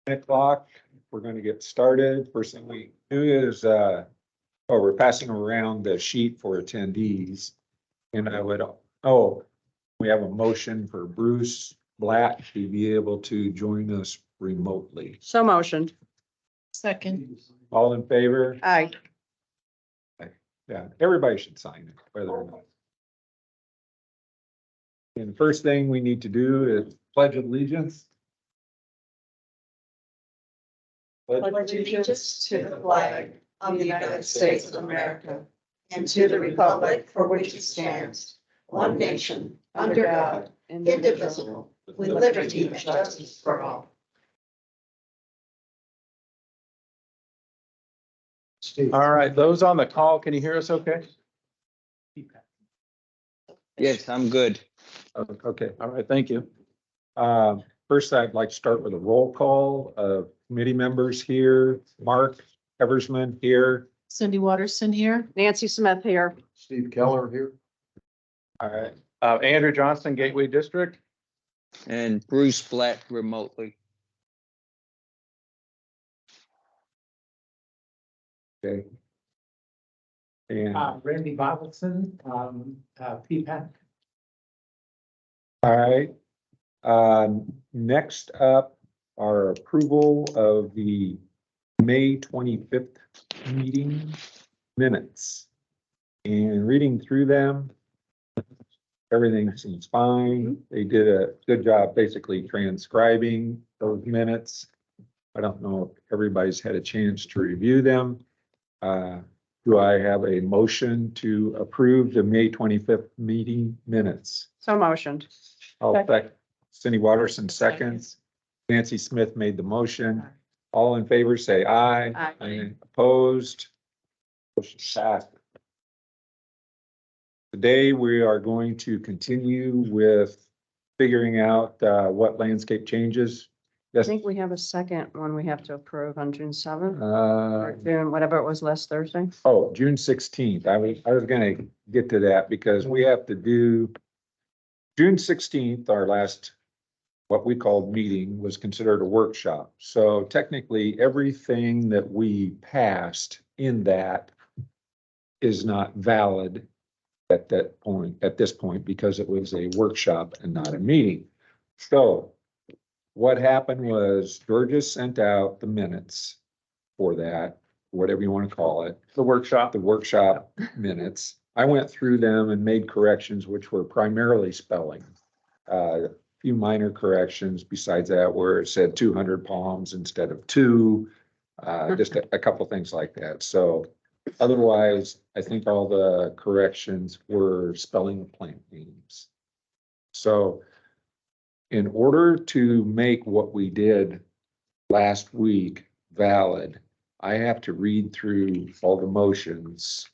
o'clock. We're going to get started. First thing we do is, we're passing around the sheet for attendees. And we have a motion for Bruce Black to be able to join us remotely. So motioned. Second. All in favor? Aye. Yeah, everybody should sign it, whether or not. And the first thing we need to do is pledge allegiance. Pledge allegiance to the flag of the United States of America and to the republic for which it stands, one nation, under God, indivisible, with liberty and justice for all. All right, those on the call, can you hear us okay? Yes, I'm good. Okay. All right, thank you. First, I'd like to start with a roll call of committee members here. Mark Eversman here. Cindy Watterson here. Nancy Smith here. Steve Keller here. All right. Andrew Johnson, Gateway District. And Bruce Black remotely. Okay. And Randy Bobbittson, PPAC. all right. Next up, our approval of the May 25th meeting minutes. And reading through them, everything seems fine. They did a good job basically transcribing those minutes. I don't know if everybody's had a chance to review them. Do I have a motion to approve the May 25th meeting minutes? So motioned. I'll second. Cindy Watterson seconds. Nancy Smith made the motion. All in favor, say aye. Aye. Opposed? Motion passed. Today, we are going to continue with figuring out what landscape changes. I Yes, think we have a second one we have to approve on June 7th, uh, or June, whatever it was last Thursday. June 16th. I was gonna get to that because we have to do June 16th, our last, what we called meeting, was considered a workshop. So technically, everything that we passed in that is not valid at this point, because it was a workshop and not a meeting. So what happened was Georgia sent out the minutes for that, whatever you want to call it, The workshop. the workshop minutes. I went through them and made corrections, which were primarily spelling. A few minor corrections besides that, where it said 200 palms instead of 2, just a couple things like that. So otherwise, I think all the corrections were spelling of plant names. So in order to make what we did last week valid, I have to read through all the motions,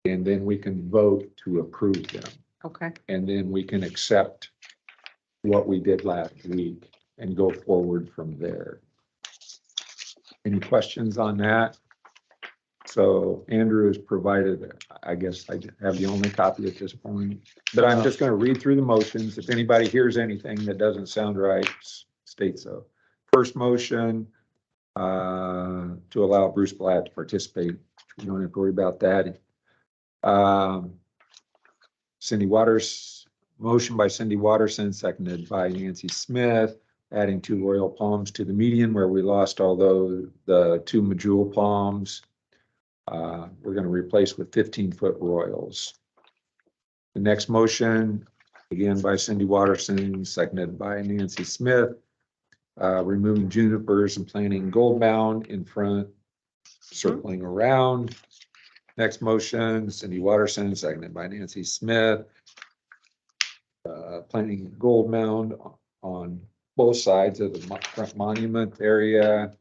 and then we can vote to approve them. Okay. And then we can accept what we did last week and go forward from there. Any questions on that? So Andrew has provided, I guess I have the only copy at this point, but I'm just going to read through the motions. If anybody hears anything that doesn't sound right, state so. First motion, to allow Bruce Blatt to participate. You don't have to worry about that. Cindy Waters, motion by Cindy Watterson, seconded by Nancy Smith, adding 2 royal palms to the median where we lost all the 2 medjool palms. We're going to replace with 15-foot royals. The next motion, again by Cindy Watterson, seconded by Nancy Smith, removing junipers and planting gold mound in front, circling around. Next motion, Cindy Watterson, seconded by Nancy Smith, planting gold mound on both sides of the front monument area.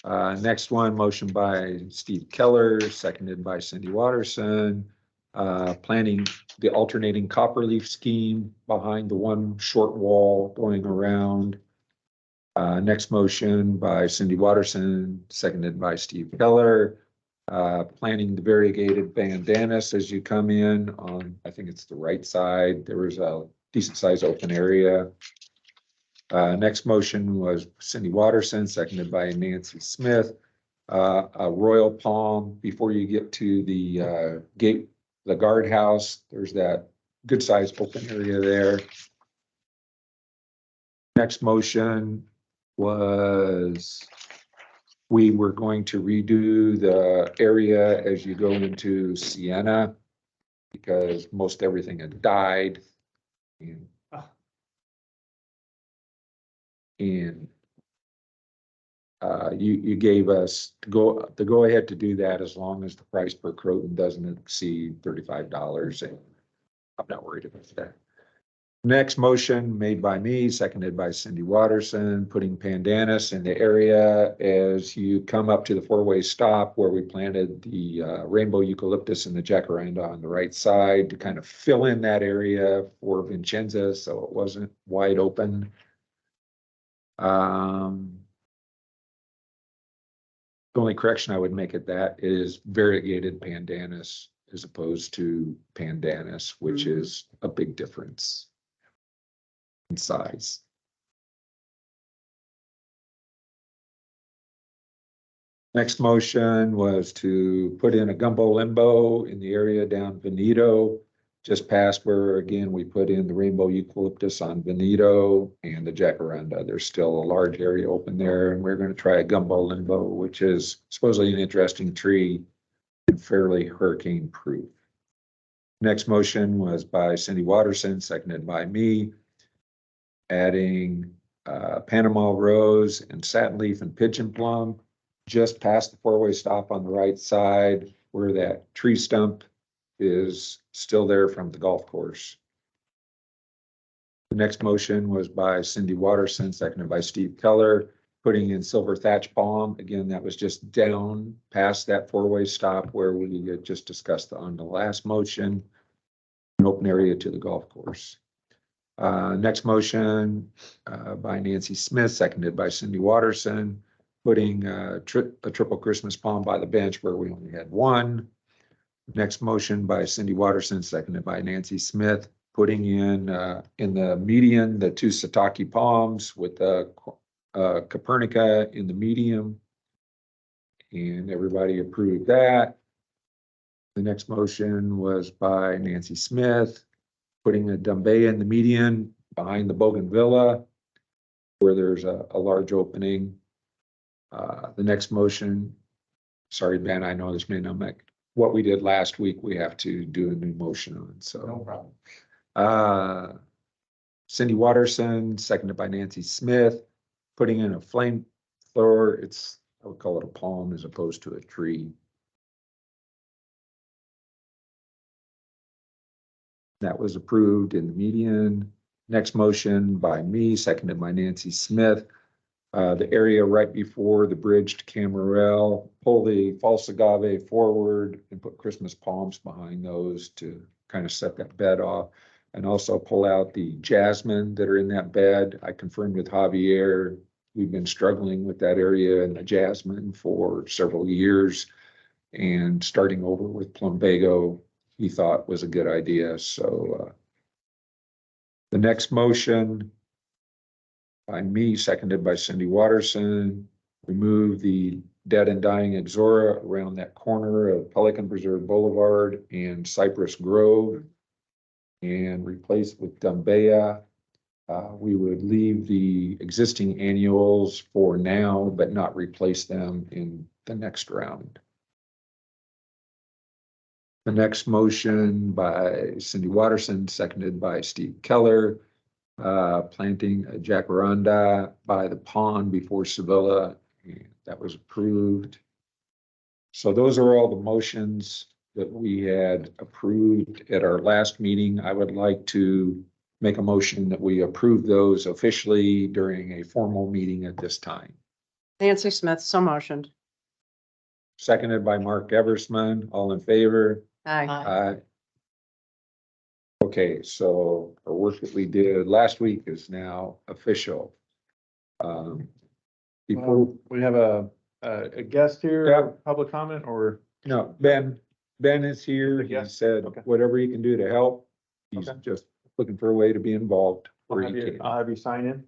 Next one, motion by Steve Keller, seconded by Cindy Watterson, planting the alternating copper leaf scheme behind the one short wall going around. Next motion by Cindy Watterson, seconded by Steve Keller, planting the variegated bandanas as you come in on, I think it's the right side. There was a decent sized open area. Next motion was Cindy Watterson, seconded by Nancy Smith. A royal palm before you get to the gate, the guardhouse. There's that good sized open area there. Next motion was we were going to redo the area as you go into Sienna because most everything had died. And you gave us the go ahead to do that as long as the price per Croton doesn't exceed $35, and I'm not worried about that. Next motion made by me, seconded by Cindy Watterson, putting pandanus in the area as you come up to the four-way stop where we planted the rainbow eucalyptus and the jacaranda on the right side to kind of fill in that area for Vincenza so it wasn't wide open. The only correction I would make at that is variegated pandanus as opposed to pandanus, which is a big difference in size. Next motion was to put in a gumbo limbo in the area down Veneto, just past where, again, we put in the rainbow eucalyptus on Veneto and the jacaranda. There's still a large area open there, and we're going to try a gumbo limbo, which is supposedly an interesting tree and fairly hurricane proof. Next motion was by Cindy Watterson, seconded by me, adding Panama rose and satin leaf and pigeon plum just past the four-way stop on the right side where that tree stump is still there from the golf course. The next motion was by Cindy Watterson, seconded by Steve Keller, putting in silver thatch palm. Again, that was just down past that four-way stop where we had just discussed on the last motion, an open area to the golf course. Next motion by Nancy Smith, seconded by Cindy Watterson, putting a triple Christmas palm by the bench where we only had one. Next motion by Cindy Watterson, seconded by Nancy Smith, putting in the median, the two Sataki palms with the Copernica in the medium. And everybody approved that. The next motion was by Nancy Smith, putting a Dumbaya in the median behind the Bougainvillea, where there's a large opening. The next motion, sorry, Ben, I know this may not make what we did last week, we have to do a new motion on, so. No problem. Cindy Watterson, seconded by Nancy Smith, putting in a flame thrower. I would call it a palm as opposed to a tree. That was approved in the median. Next motion by me, seconded by Nancy Smith. The area right before the bridge to Camarel, pull the false agave forward and put Christmas palms behind those to kind of set that bed off. And also pull out the jasmine that are in that bed. I confirmed with Javier, we've been struggling with that area and the jasmine for several years. And starting over with plumbago, he thought was a good idea. So the next motion by me, seconded by Cindy Watterson, remove the dead and dying Ixora around that corner of Pelican Preserve Boulevard and Cypress Grove and replace with Dumbaya. We would leave the existing annuals for now, but not replace them in the next round. The next motion by Cindy Watterson, seconded by Steve Keller, planting a jacaranda by the pond before Sevilla. That was approved. So those are all the motions that we had approved at our last meeting. I would like to make a motion that we approve those officially during a formal meeting at this time. Nancy Smith, so motioned. Seconded by Mark Eversman. All in favor? Aye. Okay, so our work that we did last week is now official. Before, We have a guest here, Yeah. public comment, or? no, Ben is here. He Yes, said okay. whatever he can do to help. He's Okay. just looking for a way to be involved I'll where have he you, can. I'll have you sign in.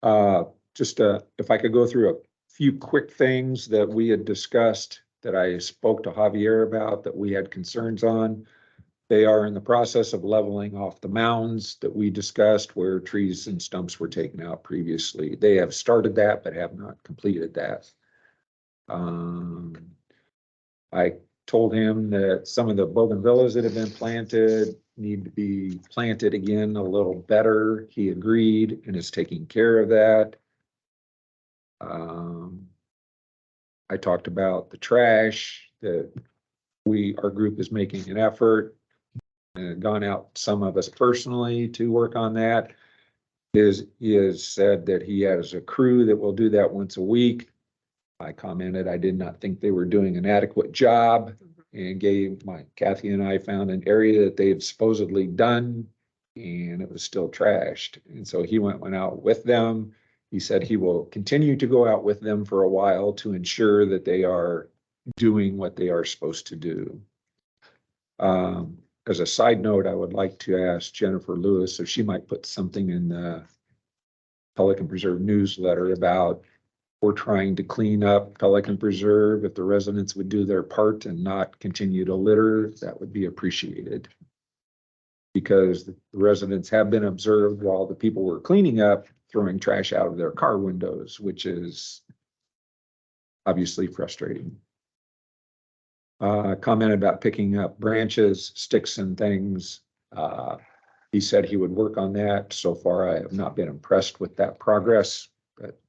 If I could go through a few quick things that we had discussed that I spoke to Javier about that we had concerns on. They are in the process of leveling off the mounds that we discussed where trees and stumps were taken out previously. They have started that, but have not completed that. I told him that some of the bougainvilleas that have been planted need to be planted again a little better. He agreed and is taking care of that. I talked about the trash that our group is making an effort and gone out, some of us personally, to work on that. He has said that he has a crew that will do that once a week. I commented I did not think they were doing an adequate job and Kathy and I found an area that they have supposedly done and it was still trashed. And so he went out with them. He said he will continue to go out with them for a while to ensure that they are doing what they are supposed to do. As a side note, I would like to ask Jennifer Lewis if she might put something in the Pelican Preserve newsletter about we're trying to clean up Pelican Preserve. If the residents would do their part and not continue to litter, that would be appreciated. Because the residents have been observed while the people were cleaning up, throwing trash out of their car windows, which is obviously frustrating. Comment about picking up branches, sticks and things. He said he would work on that. So far, I have not been impressed with that progress, but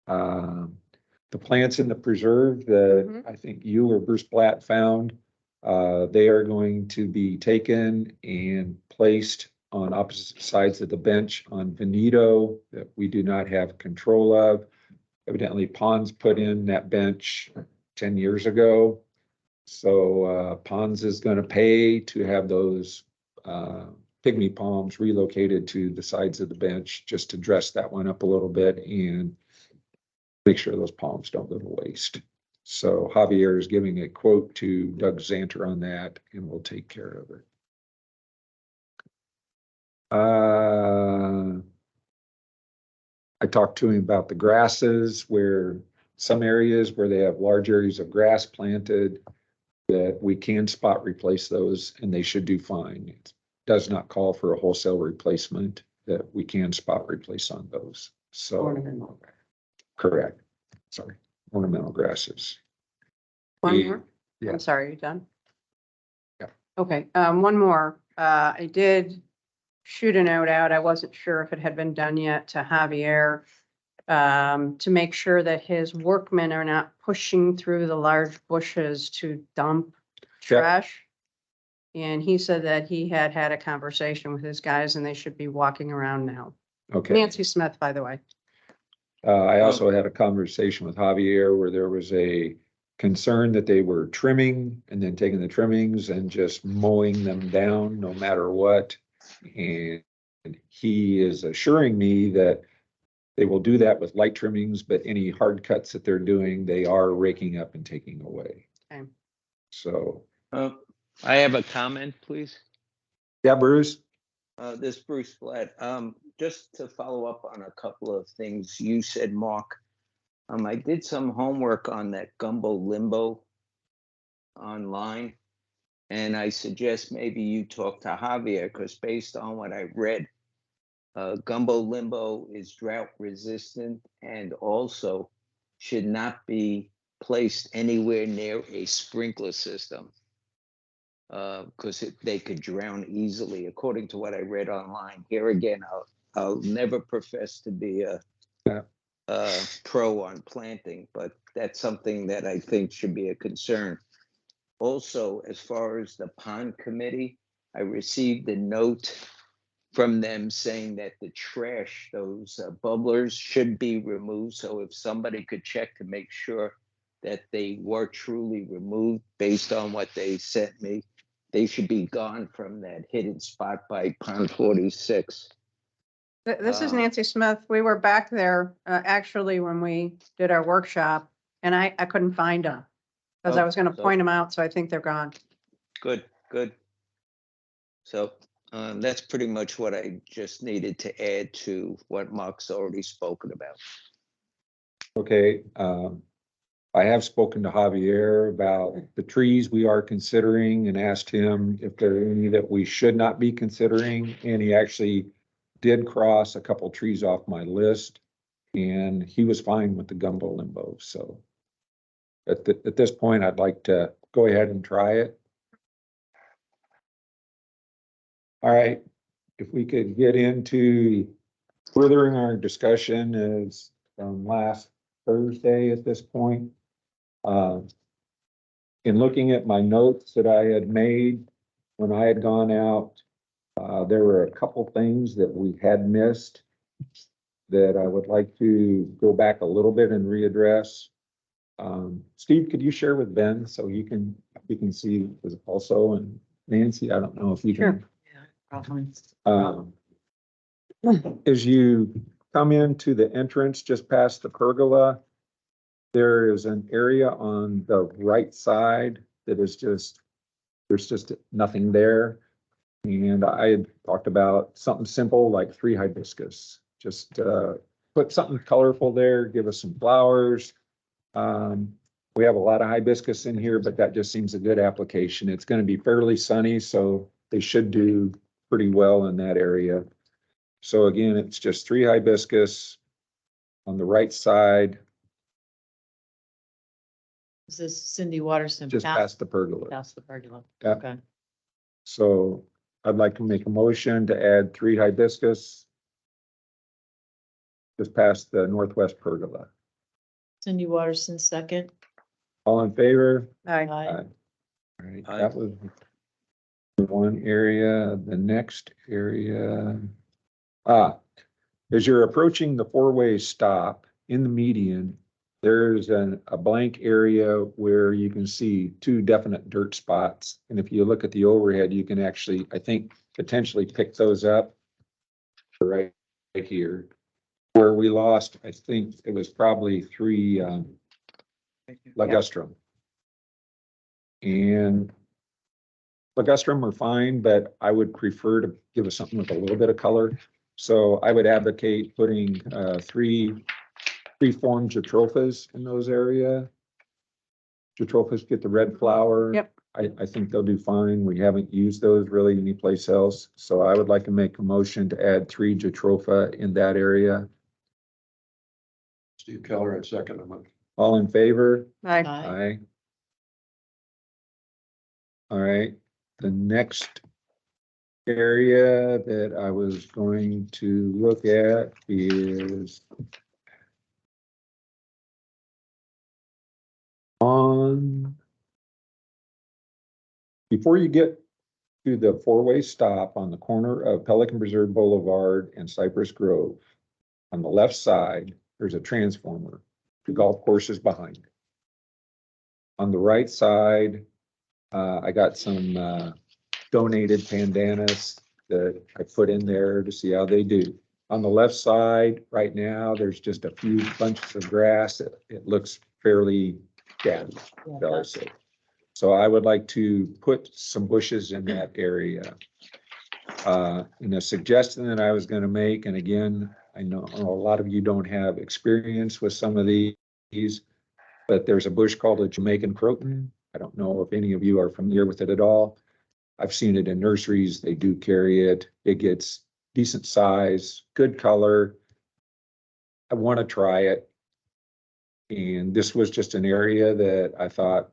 the plants in the preserve that I think you or Bruce Blatt found, they are going to be taken and placed on opposite sides of the bench on Veneto that we do not have control of. Evidently, Pons put in that bench 10 years ago. So Pons is going to pay to have those pygmy palms relocated to the sides of the bench just to dress that one up a little bit and make sure those palms don't go to waste. So Javier is giving a quote to Doug Zanter on that and we'll take care of it. I talked to him about the grasses where some areas where they have large areas of grass planted that we can spot replace those and they should do fine. It does not call for a wholesale replacement, that we can spot replace on those. So Ornamental. correct. Sorry, ornamental grasses. One more? Yeah. I'm sorry, you done? Yeah. Okay, one more. I did shoot a note out. I wasn't sure if it had been done yet to Javier to make sure that his workmen are not pushing through the large bushes to dump trash. And he said that he had had a conversation with his guys and they should be walking around now. Okay. Nancy Smith, by the way. I also had a conversation with Javier where there was a concern that they were trimming and then taking the trimmings and just mowing them down no matter what. And he is assuring me that they will do that with light trimmings, but any hard cuts that they're doing, they are raking up and taking away. Okay. So, I have a comment, please. yeah, Bruce. This Bruce Blatt. Just to follow up on a couple of things you said, Mark. I did some homework on that gumbo limbo online, and I suggest maybe you talk to Javier because based on what I read, gumbo limbo is drought resistant and also should not be placed anywhere near a sprinkler system because they could drown easily, according to what I read online. Here again, I'll never profess to be a pro on planting, but that's something that I think should be a concern. Also, as far as the pond committee, I received a note from them saying that the trash, those bubblers should be removed. So if somebody could check to make sure that they were truly removed based on what they sent me, they should be gone from that hidden spot by pond 46. This is Nancy Smith. We were back there actually when we did our workshop and I couldn't find them because I was going to point them out. So I think they're gone. Good. So That's pretty much what I just needed to add to what Mark's already spoken about. Okay, I have spoken to Javier about the trees we are considering and asked him if there are any that we should not be considering. And he actually did cross a couple trees off my list, and he was fine with the gumbo limbo. So at this point, I'd like to go ahead and try it. All right, if we could get into furthering our discussion is from last Thursday at this point. In looking at my notes that I had made when I had gone out, there were a couple things that we had missed that I would like to go back a little bit and readdress. Steve, could you share with Ben so we can see this also, and Nancy, I don't know if you can. As you come into the entrance just past the pergola, there is an area on the right side that is just, there's just nothing there. And I had talked about something simple like 3 hibiscus, just put something colorful there, give us some flowers. We have a lot of hibiscus in here, but that just seems a good application. It's going to be fairly sunny, so they should do pretty well in that area. So again, it's just 3 hibiscus on the right side, Is this Cindy Watterson? just past the pergola. Past the pergola. Yeah. Okay. So I'd like to make a motion to add 3 hibiscus just past the northwest pergola. Cindy Watterson, second. All in favor? Aye. Aye. All right, Aye. that was one area. The next area. As you're approaching the 4-way stop in the median, there's a blank area where you can see 2 definite dirt spots. And if you look at the overhead, you can actually, I think, potentially pick those up right here. Where we lost, I think it was probably 3 ligustrum. And ligustrum are fine, but I would prefer to give us something with a little bit of color. So I would advocate putting 3 preformed jatropha's in those areas. Jatropha's get the red flower. Yep. I think they'll do fine. We haven't used those really anyplace else. So I would like to make a motion to add 3 jatropha in that area. Steve Keller at second amendment. All in favor? Aye. Aye. Aye. All right, the next area that I was going to look at is on, before you get to the 4-way stop on the corner of Pelican Preserve Boulevard and Cypress Grove, on the left side, there's a transformer. The golf course is behind it. On the right side, I got some donated pandanus that I put in there to see how they do. On the left side, right now, there's just a few bunches of grass. It looks fairly dead, shall I say. So I would like to put some bushes in that area. And a suggestion that I was going to make, and again, I know a lot of you don't have experience with some of these, but there's a bush called a Jamaican croton. I don't know if any of you are familiar with it at all. I've seen it in nurseries. They do carry it. It gets decent size, good color. I want to try it. And this was just an area that I thought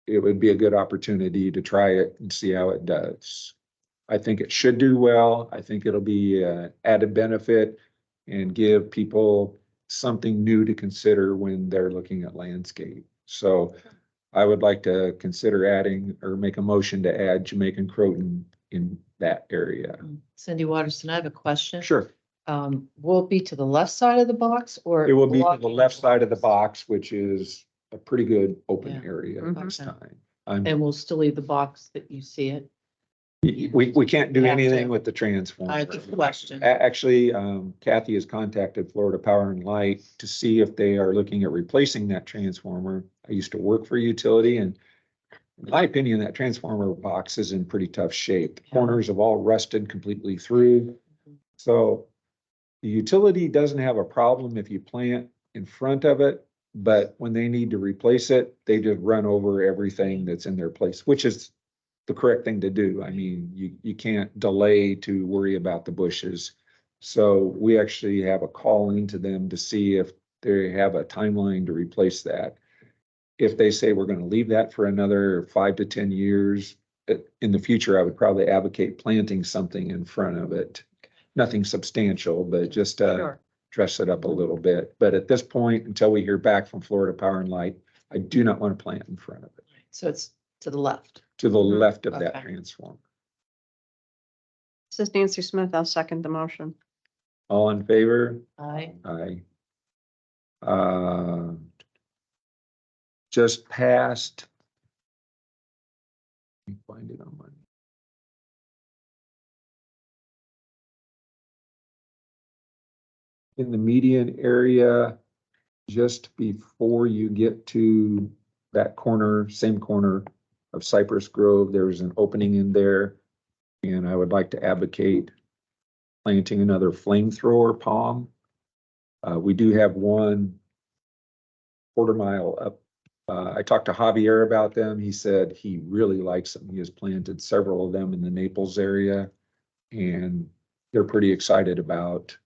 it would be a good opportunity to try it and see how it does. I think it should do well. I think it'll be an added benefit and give people something new to consider when they're looking at landscape. So I would like to consider adding or make a motion to add Jamaican croton in that area. Cindy Watterson, I have a question. Sure. Will it be to the left side of the box or? It will be to the blocking left side of the box, which is a pretty good open Yeah. area at this Okay. time. And we'll still leave the box that you see it? We can't do Have anything to. with the transformer. I just question. Actually, Kathy has contacted Florida Power and Light to see if they are looking at replacing that transformer. I used to work for a utility, and In my opinion, that transformer box is in pretty tough shape. The Yeah. corners have all rusted completely through. So the utility doesn't have a problem if you plant in front of it, but when they need to replace it, they just run over everything that's in their place, which is the correct thing to do. I mean, you can't delay to worry about the bushes. So we actually have a call into them to see if they have a timeline to replace that. If they say we're gonna leave that for another 5 to 10 years, in the future, I would probably advocate planting something in front of it. Nothing substantial, but just Sure. dress it up a little bit. But at this point, until we hear back from Florida Power and Light, I do not want to plant in front of it, So it's to the left. to the Mhm. left of that Okay. transformer. This is Nancy Smith. I'll second the motion. All in favor? Aye. Aye. Just passed. Let me find it on my. In the median area, just before you get to that corner, same corner of Cypress Grove, there's an opening in there. And I would like to advocate planting another flamethrower palm. We do have one 1/4 mile up. I talked to Javier about them. He said he really likes them. He has planted several of them in the Naples area. And they're pretty excited about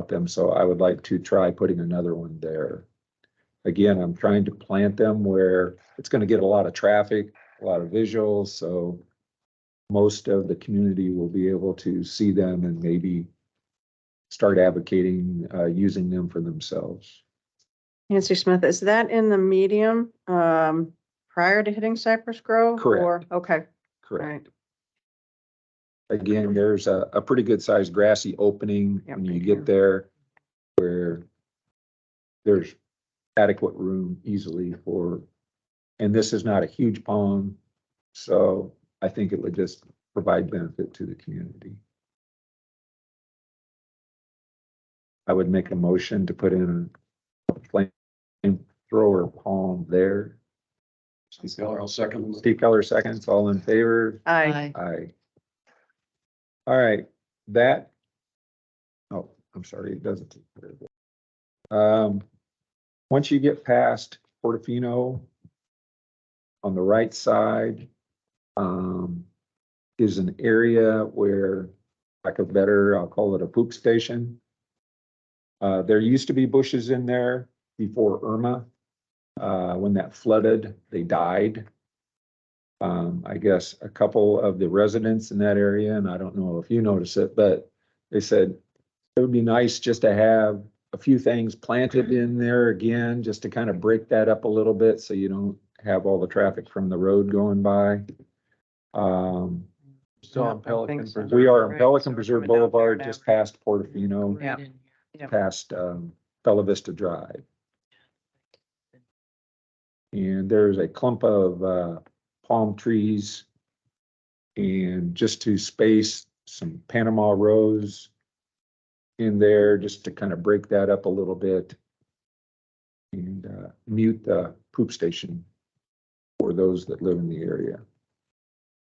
them. So I would like to try putting another one there. Again, I'm trying to plant them where it's going to get a lot of traffic, a lot of visuals. So most of the community will be able to see them and maybe start advocating using them for themselves. Nancy Smith, is that in the medium, prior to hitting Cypress Grove? Correct. Or, okay, all Correct. right. Again, there's a pretty good sized grassy opening Yep, when you right get here. there where there's adequate room easily for, and this is not a huge pond. So I think it would just provide benefit to the community. I would make a motion to put in a flamethrower palm there. Steve Keller, I'll second. Steve Keller seconds, all in favor? Aye. Aye. All right, that, oh, I'm sorry, it doesn't. Once you get past Portofino, on the right side, is an area where, lack of better, I'll call it a poop station. There used to be bushes in there before Irma. When that flooded, they died. I guess a couple of the residents in that area, and I don't know if you notice it, but they said it would be nice just to have a few things planted in there again, just to kind of break that up a little bit so you don't have all the traffic from the road going by. Still Yeah, on I Pelican think so. Preserve. We are on Right, Pelican so we're Preserve coming down Boulevard, Barrett just Avenue. past Portofino, Yeah. Right in here. Yep. past Bella Vista Drive. And there's a clump of palm trees. And just to space some Panama rose in there, just to kind of break that up a little bit. And mute the poop station for those that live in the area.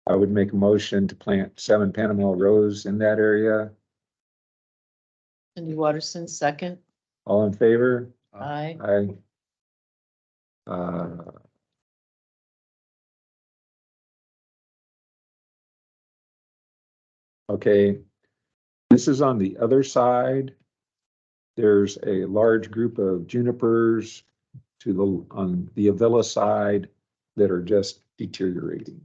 I would make a motion to plant 7 Panama rose in that area. Cindy Waterston, second. All in favor? Aye. Aye. Okay, this is on the other side. There's a large group of junipers on the Avila side that are just deteriorating.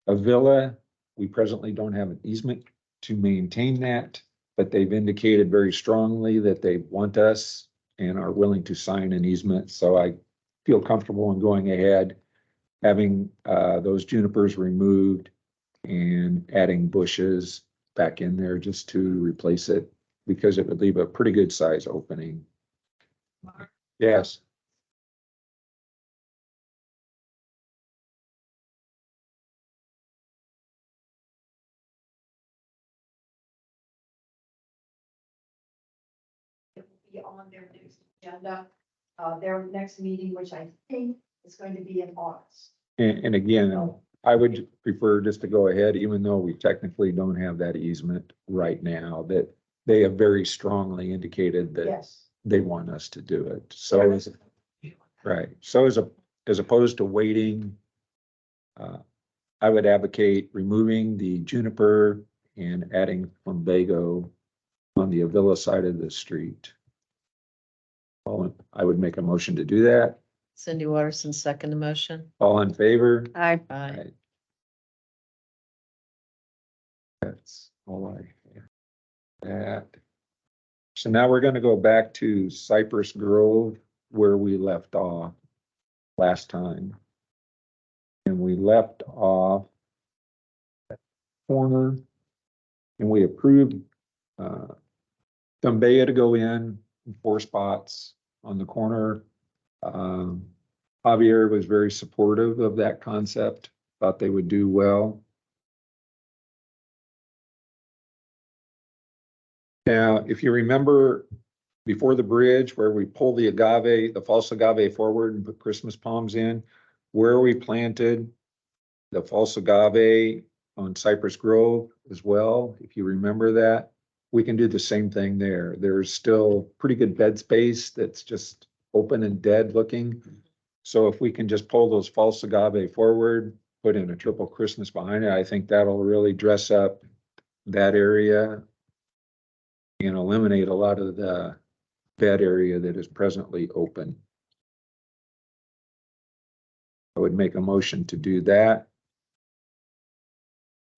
Avila, we presently don't have an easement to maintain that, but they've indicated very strongly that they want us and are willing to sign an easement. So I feel comfortable in going ahead, having those junipers removed and adding bushes back in there just to replace it, because it would leave a pretty good size opening. Yes. Be on their next agenda. their next meeting, which I think is going to be in August. And again, I would prefer just to go ahead, even though we technically don't have that easement right now, that they have very strongly indicated that Yes. they want us to do it. So, right, so as opposed to waiting, I would advocate removing the juniper and adding lumbago on the Avila side of the street. I would make a motion to do that. Cindy Waterson, second the motion. All in favor? I, Aye. That's all I have. That. So now we're gonna go back to Cypress Grove where we left off last time. And we left off that corner and we approved Thumbea to go in 4 spots on the corner. Javier was very supportive of that concept, thought they would do well. Now, if you remember before the bridge where we pulled the agave, the false agave forward and put Christmas palms in, where we planted the false agave on Cypress Grove as well, if you remember that, we can do the same thing there. There's still pretty good bed space that's just open and dead looking. So if we can just pull those false agave forward, put in a triple Christmas behind it, I think that'll really dress up that area and eliminate a lot of the bed area that is presently open. I would make a motion to do that.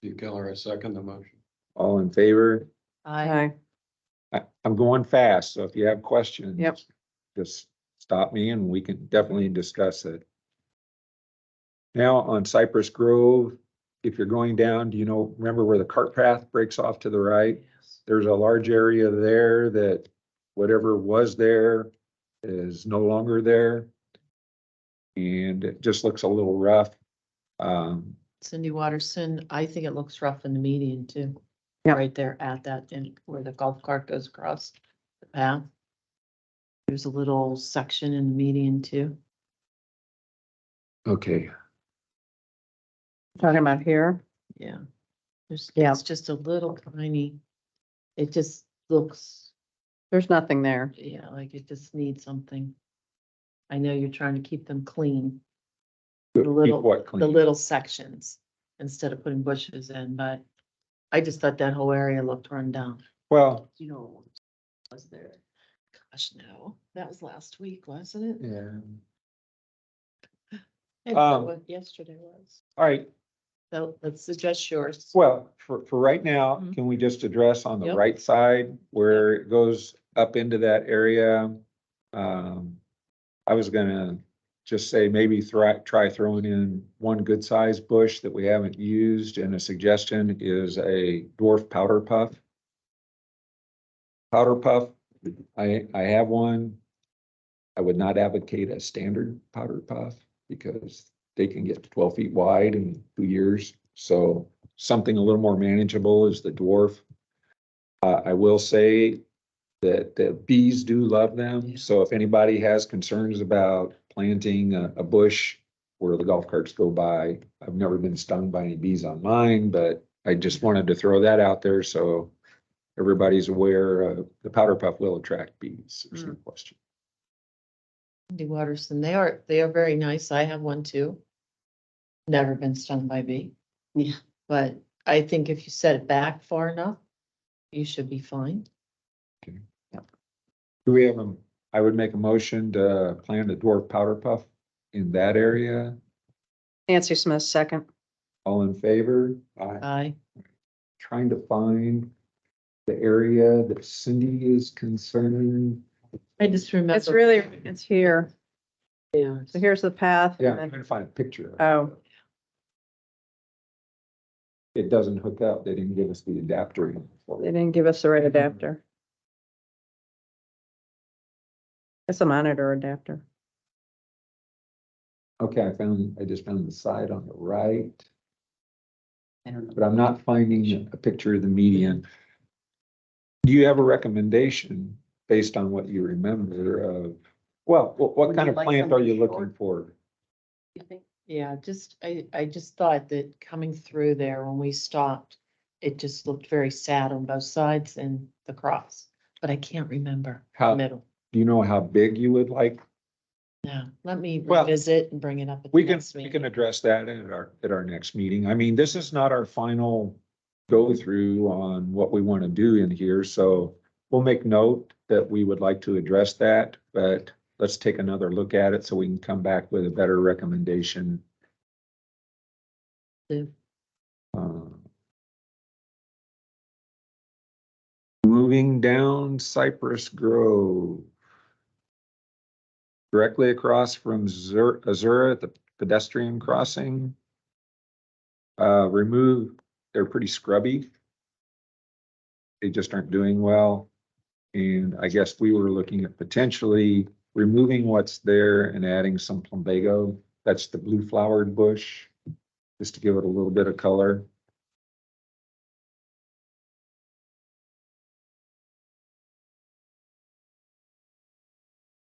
Steve Keller, I second the motion. All in favor? Aye. I'm going fast, so if you have questions. Yep. Just stop me and we can definitely discuss it. Now on Cypress Grove, if you're going down, do you know, remember where the cart path breaks off to the right? There's a large area there that whatever was there is no longer there. And it just looks a little rough. Cindy Waterson, I think it looks rough in the median too. Yeah. Right there at that, where the golf cart goes across the path. There's a little section in the median too. Okay, talking about here. Yeah. There's, Yeah. it's just a little tiny, it just looks, There's nothing there. yeah, like it just needs something. I know you're trying to keep them clean, keep little- what the clean? little sections, instead of putting bushes in, but I just thought that whole area looked run down. Well, You know, was there? Gosh, no, that was last week, wasn't it? yeah, I thought what yesterday was. all right. So let's suggest yours. Well, for right now, Mhm. can we just address on the Yep. right side where it goes up into that area? I was gonna just say maybe try throwing in one good sized bush that we haven't used, and a suggestion is a dwarf powder puff. Powder puff, I have one. I would not advocate a standard powder puff because they can get 12 feet wide in 2 years. So something a little more manageable is the dwarf. I will say that the bees do love them. So if anybody has concerns about planting a bush where the golf carts go by, I've never been stung by any bees on mine, but I just wanted to throw that out there so everybody's aware the powder puff will attract bees. There's no question. Cindy Waterson, they are very nice. I have one too. Never been stung by bee. Yeah. But I think if you set it back far enough, you should be fine. Do we have I would make a motion to plant a dwarf powder puff in that area. Nancy Smith, second. All in favor? Aye. Trying to find the area that Cindy is concerned. I just remember. It's here. Yeah. So here's the path. Yeah, and I'm then- trying to find a picture. Oh, It doesn't hook up. They didn't give us the adapter. they didn't give us the right adapter. It's a monitor adapter. Okay, I just found the side on the right. But I'm not finding a picture of the median. Do you have a recommendation based on what you remember of Well, what Would kind you of like plant are something you looking short? for? You think? Yeah, I just thought that coming through there when we stopped, it just looked very sad on both sides and the cross, but I can't remember the How- middle. Do you know how big you would like? No, let me Well, revisit and bring it up at the We can, next we can meeting. address that at our next meeting. I mean, this is not our final go through on what we want to do in here, so we'll make note that we would like to address that, but let's take another look at it so we can come back with a better recommendation. Yeah. Moving down Cypress Grove. Directly across from Azura at the pedestrian crossing. They're pretty scrubby. They just aren't doing well. And I guess we were looking at potentially removing what's there and adding some plumbago. That's the blue flowered bush, just to give it a little bit of color.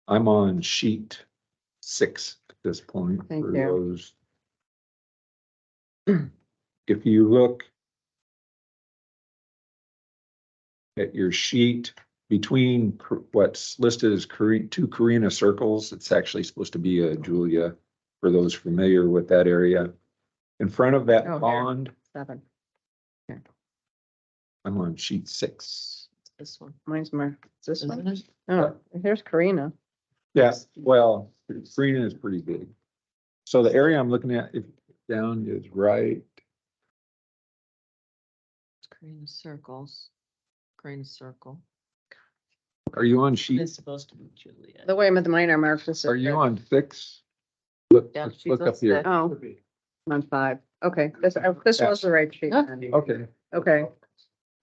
I'm on sheet 6 at this point. Thank for you. those. If you look at your sheet between what's listed as two Carina circles, it's actually supposed to be a Julia, for those familiar with that area. In front of that Oh, here. pond, 7. I'm on sheet 6. This one, Mine's more, is this isn't one? it? Oh, here's Karina. Yeah, well, Carina is pretty big. So the area I'm looking at, if down is right, Green circles, green circle. are you on It's sheet, supposed to be Julia. The way with mine are marked. This are is you good. on 6? Look, Yeah, she's look on up here. 6. Oh, I'm on 5. Okay, this was the right sheet. Huh? then. Okay. Okay.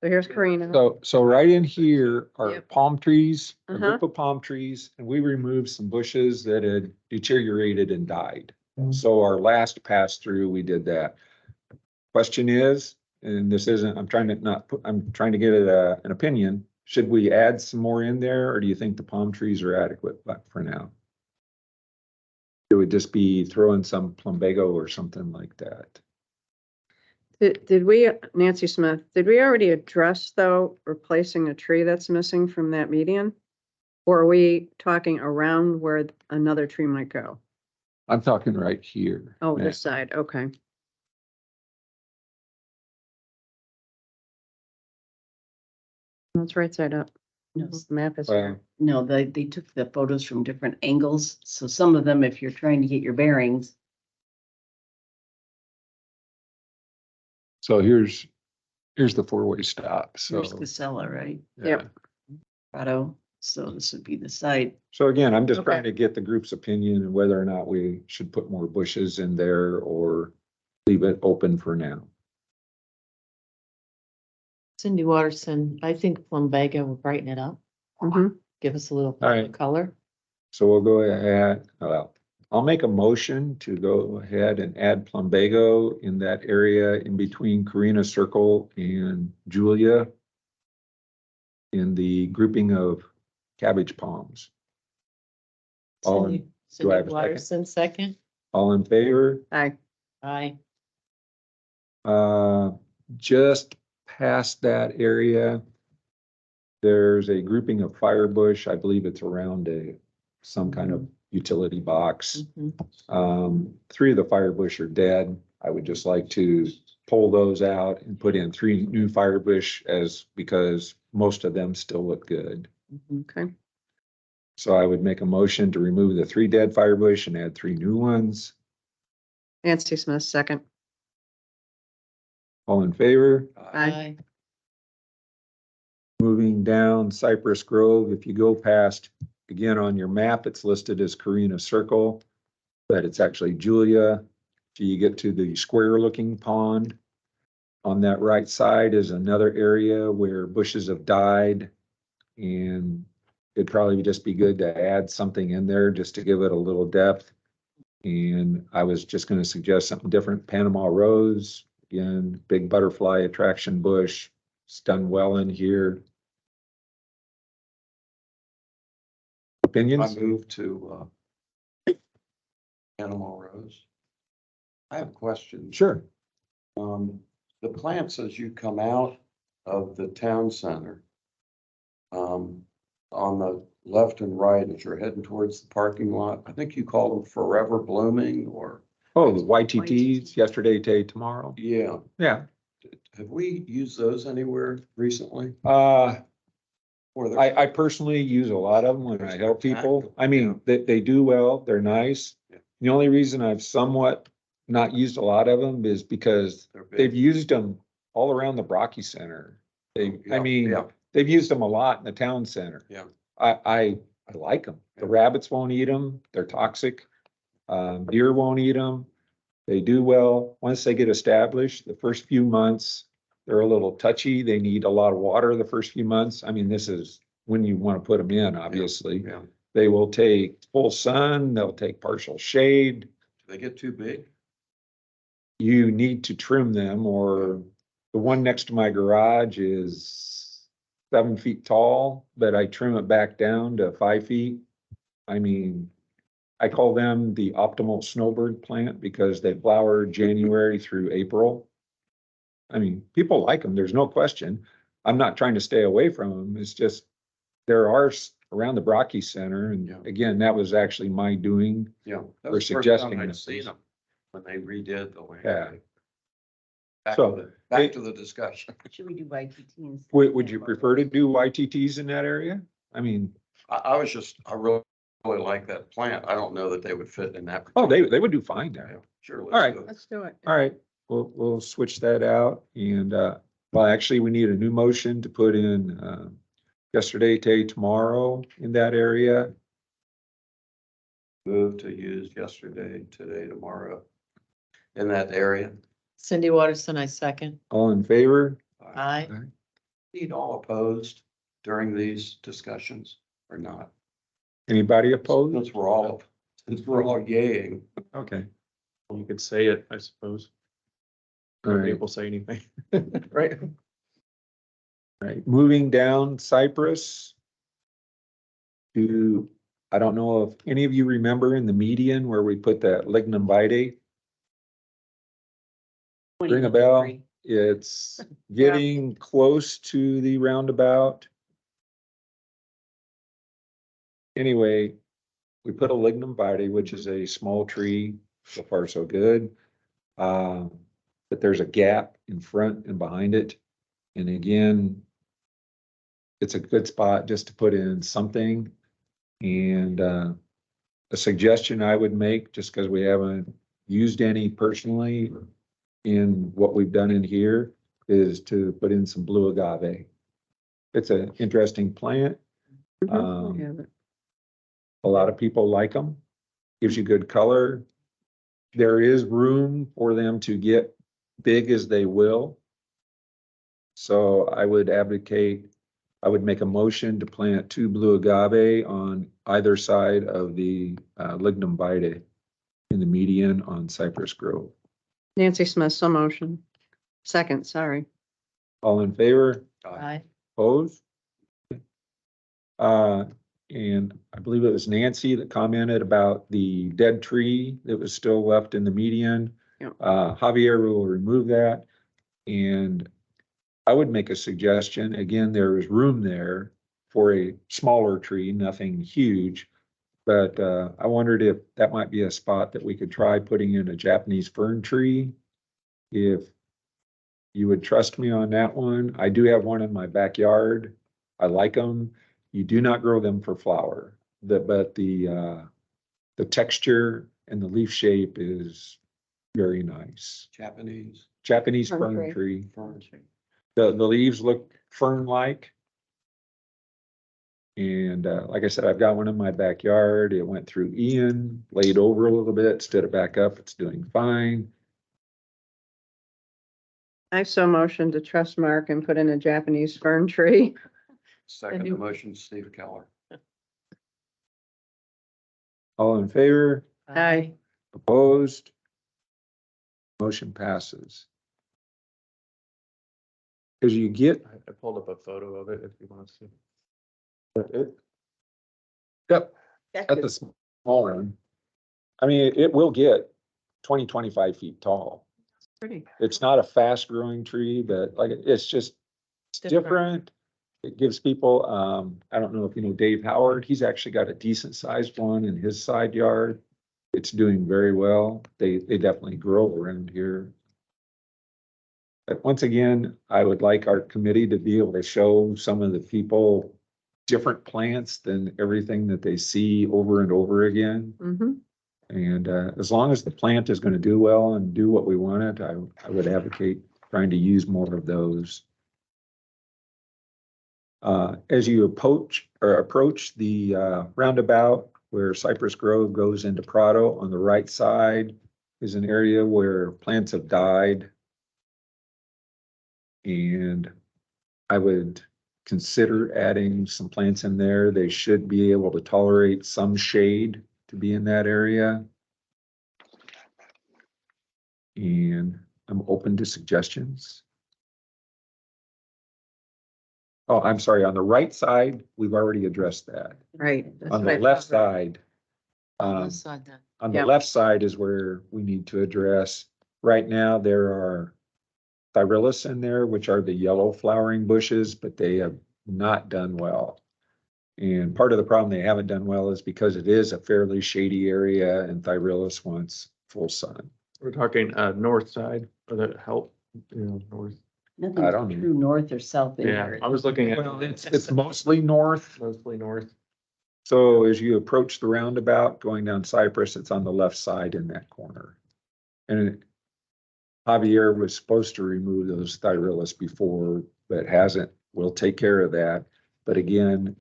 So here's Karina. So right in here are Yep. palm trees, a Uh-huh. group of palm trees, and we removed some bushes that had deteriorated and died. So our last pass through, we did that. Question is, and this isn't, I'm trying to not put, I'm trying to get an opinion. Should we add some more in there, or do you think the palm trees are adequate for now? It would just be throwing some plumbago or something like that. Did we, Nancy Smith, did we already address though, replacing a tree that's missing from that median? Or are we talking around where another tree might go? I'm talking right here. Oh, Matt. this side, okay. That's right side up. No, Map is Well, here. No, they took the photos from different angles, so some of them, if you're trying to get your bearings, so here's the four-way stop, so. here's Casella, right? Yep. Prado, so this would be the site. So again, I'm just Okay. trying to get the group's opinion and whether or not we should put more bushes in there or leave it open for now. Cindy Watterson, I think plumbago will brighten it up, Mhm. give us a little All pop right. of color. So we'll go ahead, well, I'll make a motion to go ahead and add plumbago in that area in between Carina Circle and Julia in the grouping of cabbage palms. All in, do I have Cindy a second? Watterson, second. All in favor? Aye. Aye. Just past that area, there's a grouping of firebush. I believe it's around some kind of utility box. Mhm. 3 of the firebush are dead. I would just like to pull those out and put in 3 new firebush because most of them still look good. Okay. So I would make a motion to remove the 3 dead firebush and add 3 new ones. Nancy Smith, second. All in favor? Aye. Moving down Cypress Grove, if you go past, again, on your map, it's listed as Carina Circle, but it's actually Julia. Till you get to the square looking pond. On that right side is another area where bushes have died. And it'd probably just be good to add something in there just to give it a little depth. And I was just gonna suggest something different, Panama Rose, again, big butterfly attraction bush. It's done well in here. opinions? I moved to, Animal Rose. I have questions. Sure. The plants as you come out of the town center, on the left and right as you're heading towards the parking lot, I think you call them forever blooming or, Oh, the YTTs, yesterday, today, tomorrow. yeah. Yeah. Have we used those anywhere recently? Or they're- I personally use a lot of them when I help people. I mean, they do well, they're nice. Yeah. The only reason I've somewhat not used a lot of them is because They're big. they've used them all around the Brocky Center. I Yeah, mean, yeah. they've used them a lot in the town center. Yeah. I like them. The Yeah. rabbits won't eat them. They're toxic. Deer won't eat them. They do well. Once they get established, the first few months, they're a little touchy. They need a lot of water the first few months. I mean, this is when you want to put them in, obviously. Yeah. They will take full sun, they'll take partial shade. Do they get too big? You need to trim them, or the one next to my garage is 7 feet tall, but I trim it back down to 5 feet. I mean, I call them the optimal snowbird plant because they flower January through April. I mean, people like them, there's no question. I'm not trying to stay away from them. It's just, there are around the Brocky Center, and Yeah. again, that was actually my doing. Yeah. That Or was the first suggesting time I'd that. seen them when they redid the way. Yeah. Back So, to back to the discussion. Should we do YTT? Would you prefer to do YTTs in that area? I mean, I really like that plant. I don't know that they would fit in that. oh, they would do fine Yeah, there. sure. All right. do it. Let's do it. All right, we'll switch that out and, well, actually, we need a new motion to put in, yesterday, today, tomorrow in that area. Move to use yesterday, today, tomorrow in that area. Cindy Watterson, I second. All in favor? Aye. Need all opposed during these discussions or not? Anybody opposed? Since we're all yaying. Okay, You could say it, I suppose. all Nobody right, will say anything. Right? all right. Moving down Cypress to, I don't know if any of you remember in the median where we put that lignum vitae. Ring a bell. It's getting close to the roundabout. Anyway, we put a lignum vitae, which is a small tree, so far so good. But there's a gap in front and behind it. And again, it's a good spot just to put in something. And a suggestion I would make, just because we haven't used any personally in what we've done in here, is to put in some blue agave. It's an interesting plant. A lot of people like them. Gives you good color. There is room for them to get big as they will. So I would make a motion to plant 2 blue agave on either side of the lignum vitae in the median on Cypress Grove. Nancy Smith, so motion. Second, sorry. All in favor? Aye. Opposed? And I believe it was Nancy that commented about the dead tree that was still left in the median. Yep. Javier will remove that. And I would make a suggestion. Again, there is room there for a smaller tree, nothing huge. But I wondered if that might be a spot that we could try putting in a Japanese fern tree. If you would trust me on that one. I do have one in my backyard. I like them. You do not grow them for flower, but the texture and the leaf shape is very nice. Japanese Fern fern tree. tree. The leaves look fern-like. And like I said, I've got one in my backyard. It went through Ian, laid over a little bit, stood it back up. It's doing fine. I so motion to trust Mark and put in a Japanese fern tree. Second the motion, Steve Keller. All in favor? Aye. Opposed? Motion passes. Because you get, I pulled up a photo of it if you want to see. yep, at the smaller one. I mean, it will get 20, 25 feet tall. Pretty. It's not a fast growing tree, but like, it's just it's different. It gives people, I don't know if you know Dave Howard, he's actually got a decent sized one in his side yard. It's doing very well. They definitely grow around here. But once again, I would like our committee to be able to show some of the people different plants than everything that they see over and over again. Mm-hmm. And as long as the plant is going to do well and do what we want it, I would advocate trying to use more of those. As you approach the roundabout where Cypress Grove goes into Prado, on the right side is an area where plants have died. And I would consider adding some plants in there. They should be able to tolerate some shade to be in that area. And I'm open to suggestions. Oh, I'm sorry, on the right side, we've already addressed that. Right. On the left side, On this side then. on the Yeah. left side is where we need to address. Right now, there are thyrillus in there, which are the yellow flowering bushes, but they have not done well. And part of the problem they haven't done well is because it is a fairly shady area and thyrillus wants full sun. We're talking, north side for the help, north. I Nothing don't know. true north or south in Yeah, here. I was looking at. Well, it's mostly north. Mostly north. So as you approach the roundabout going down Cypress, it's on the left side in that corner. And Javier was supposed to remove those thyrillus before, but hasn't. We'll take care of that. But again,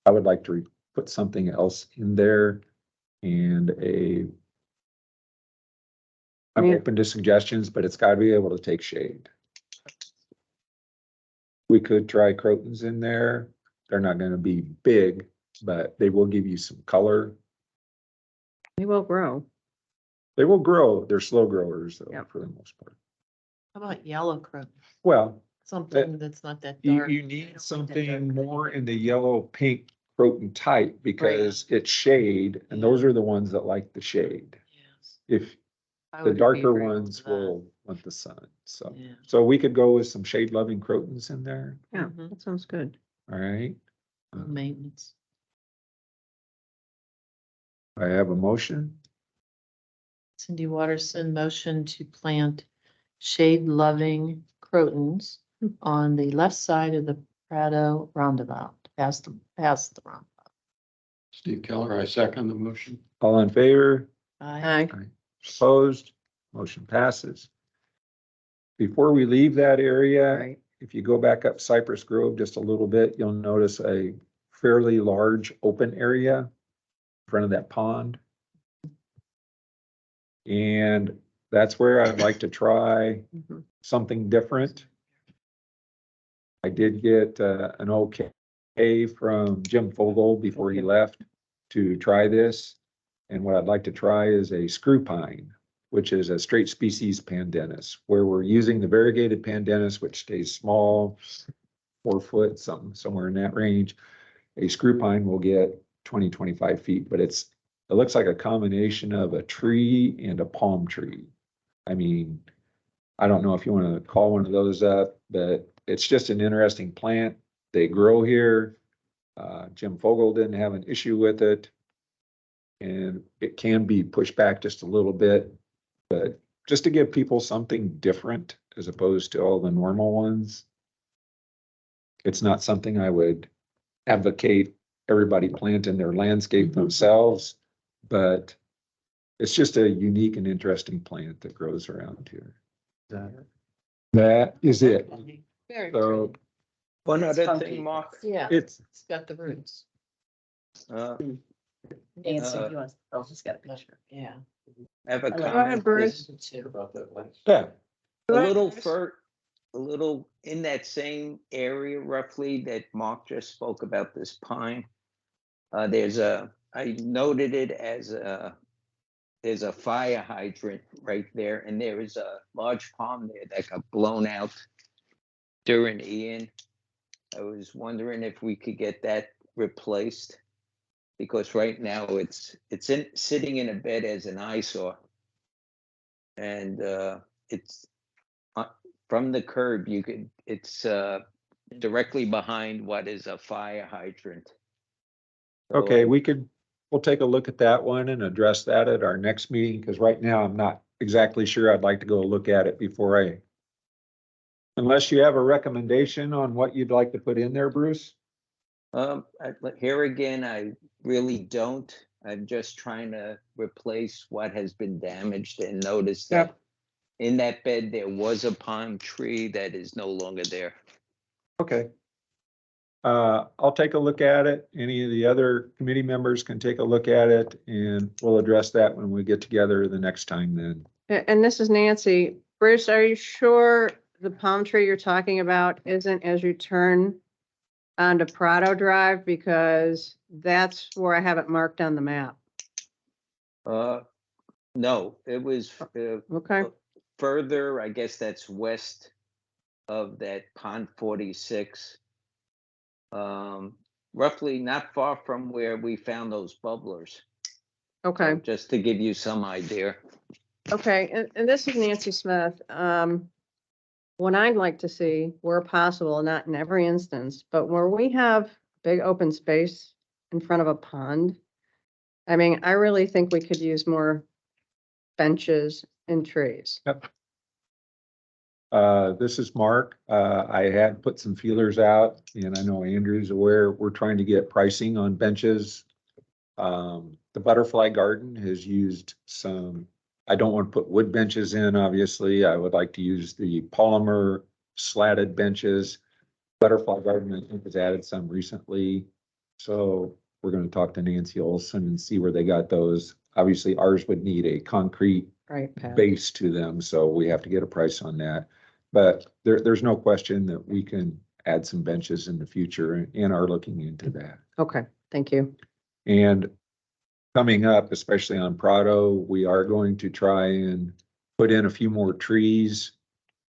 I would like to put something else in there and I'm Yeah. open to suggestions, but it's gotta be able to take shade. We could try crotons in there. They're not gonna be big, but they will give you some color. They will grow. They will grow. They're slow growers though, Yep. for the most part. How about yellow croton? Well, Something that's not that you, dark. you need something more in the yellow pink croton type because it's shade and those are the ones that like the shade. Yes. If I the would be darker agreeable ones to that. will want the sun, so. Yeah. So we could go with some shade loving crotons in there, Yeah, Mhm. that sounds good. all right? Low Maintenance. I have a motion. Cindy Watterson motion to plant shade-loving crotons on the left side of the Prado roundabout, past the roundabout. Steve Keller, I second the motion. All in favor? Aye. Hi. Opposed? Motion passes. Before we leave that area, Right. if you go back up Cypress Grove just a little bit, you'll notice a fairly large open area in front of that pond. And that's where I'd like to try Mhm. something different. I did get an okay from Jim Fogel before he left to try this. And what I'd like to try is a screw pine, which is a straight species pandanus, where we're using the variegated pandanus, which stays small, 4 foot, somewhere in that range. A screw pine will get 20, 25 feet, but it looks like a combination of a tree and a palm tree. I mean, I don't know if you want to call one of those up, but it's just an interesting plant. They grow here. Jim Fogel didn't have an issue with it. And it can be pushed back just a little bit, but just to give people something different as opposed to all the normal ones. It's not something I would advocate everybody plant in their landscape themselves, but it's just a unique and interesting plant that grows around here. That is it. Very So pretty. One It's other funky. thing, Mark, Yeah, it's, it's got the roots. uh, Nancy, if you want, I'll just get a picture. Yeah. I have a Go ahead, comment. Bruce. About that last. yeah, A little a little in that same area roughly that Mark just spoke about this pine. I noted it as there's a fire hydrant right there and there is a large palm there that got blown out during Ian. I was wondering if we could get that replaced because right now sitting in a bed as an eyesore. And it's from the curb, it's directly behind what is a fire hydrant. So Okay, we'll take a look at that one and address that at our next meeting, because right now I'm not exactly sure. I'd like to go look at it before unless you have a recommendation on what you'd like to put in there, Bruce? Here again, I really don't. I'm just trying to replace what has been damaged and notice that in that bed, there was a palm tree that is no longer there. Okay. I'll take a look at it. Any of the other committee members can take a look at it, and we'll address that when we get together the next time then. And this is Nancy. Bruce, are you sure the palm tree you're talking about isn't as you turn onto Prado Drive? Because that's where I have it marked on the map. No, it was Okay, further, I guess that's west of that pond 46. Roughly not far from where we found those bubblers. okay, Just to give you some idea. okay. And this is Nancy Smith. What I'd like to see, where possible, not in every instance, but where we have big open space in front of a pond. I mean, I really think we could use more benches and trees. This is Mark. I had put some feelers out, and I know Andrew's aware, we're trying to get pricing on benches. The Butterfly Garden has used some, I don't want to put wood benches in, obviously. I would like to use the polymer slatted benches. Butterfly Garden, I think, has added some recently. So we're going to talk to Nancy Olson and see where they got those. Obviously, ours would need a concrete Right, Pat. base to them, so we have to get a price on that. But there's no question that we can add some benches in the future and are looking into that. Okay, thank you. And coming up, especially on Prado, we are going to try and put in a few more trees,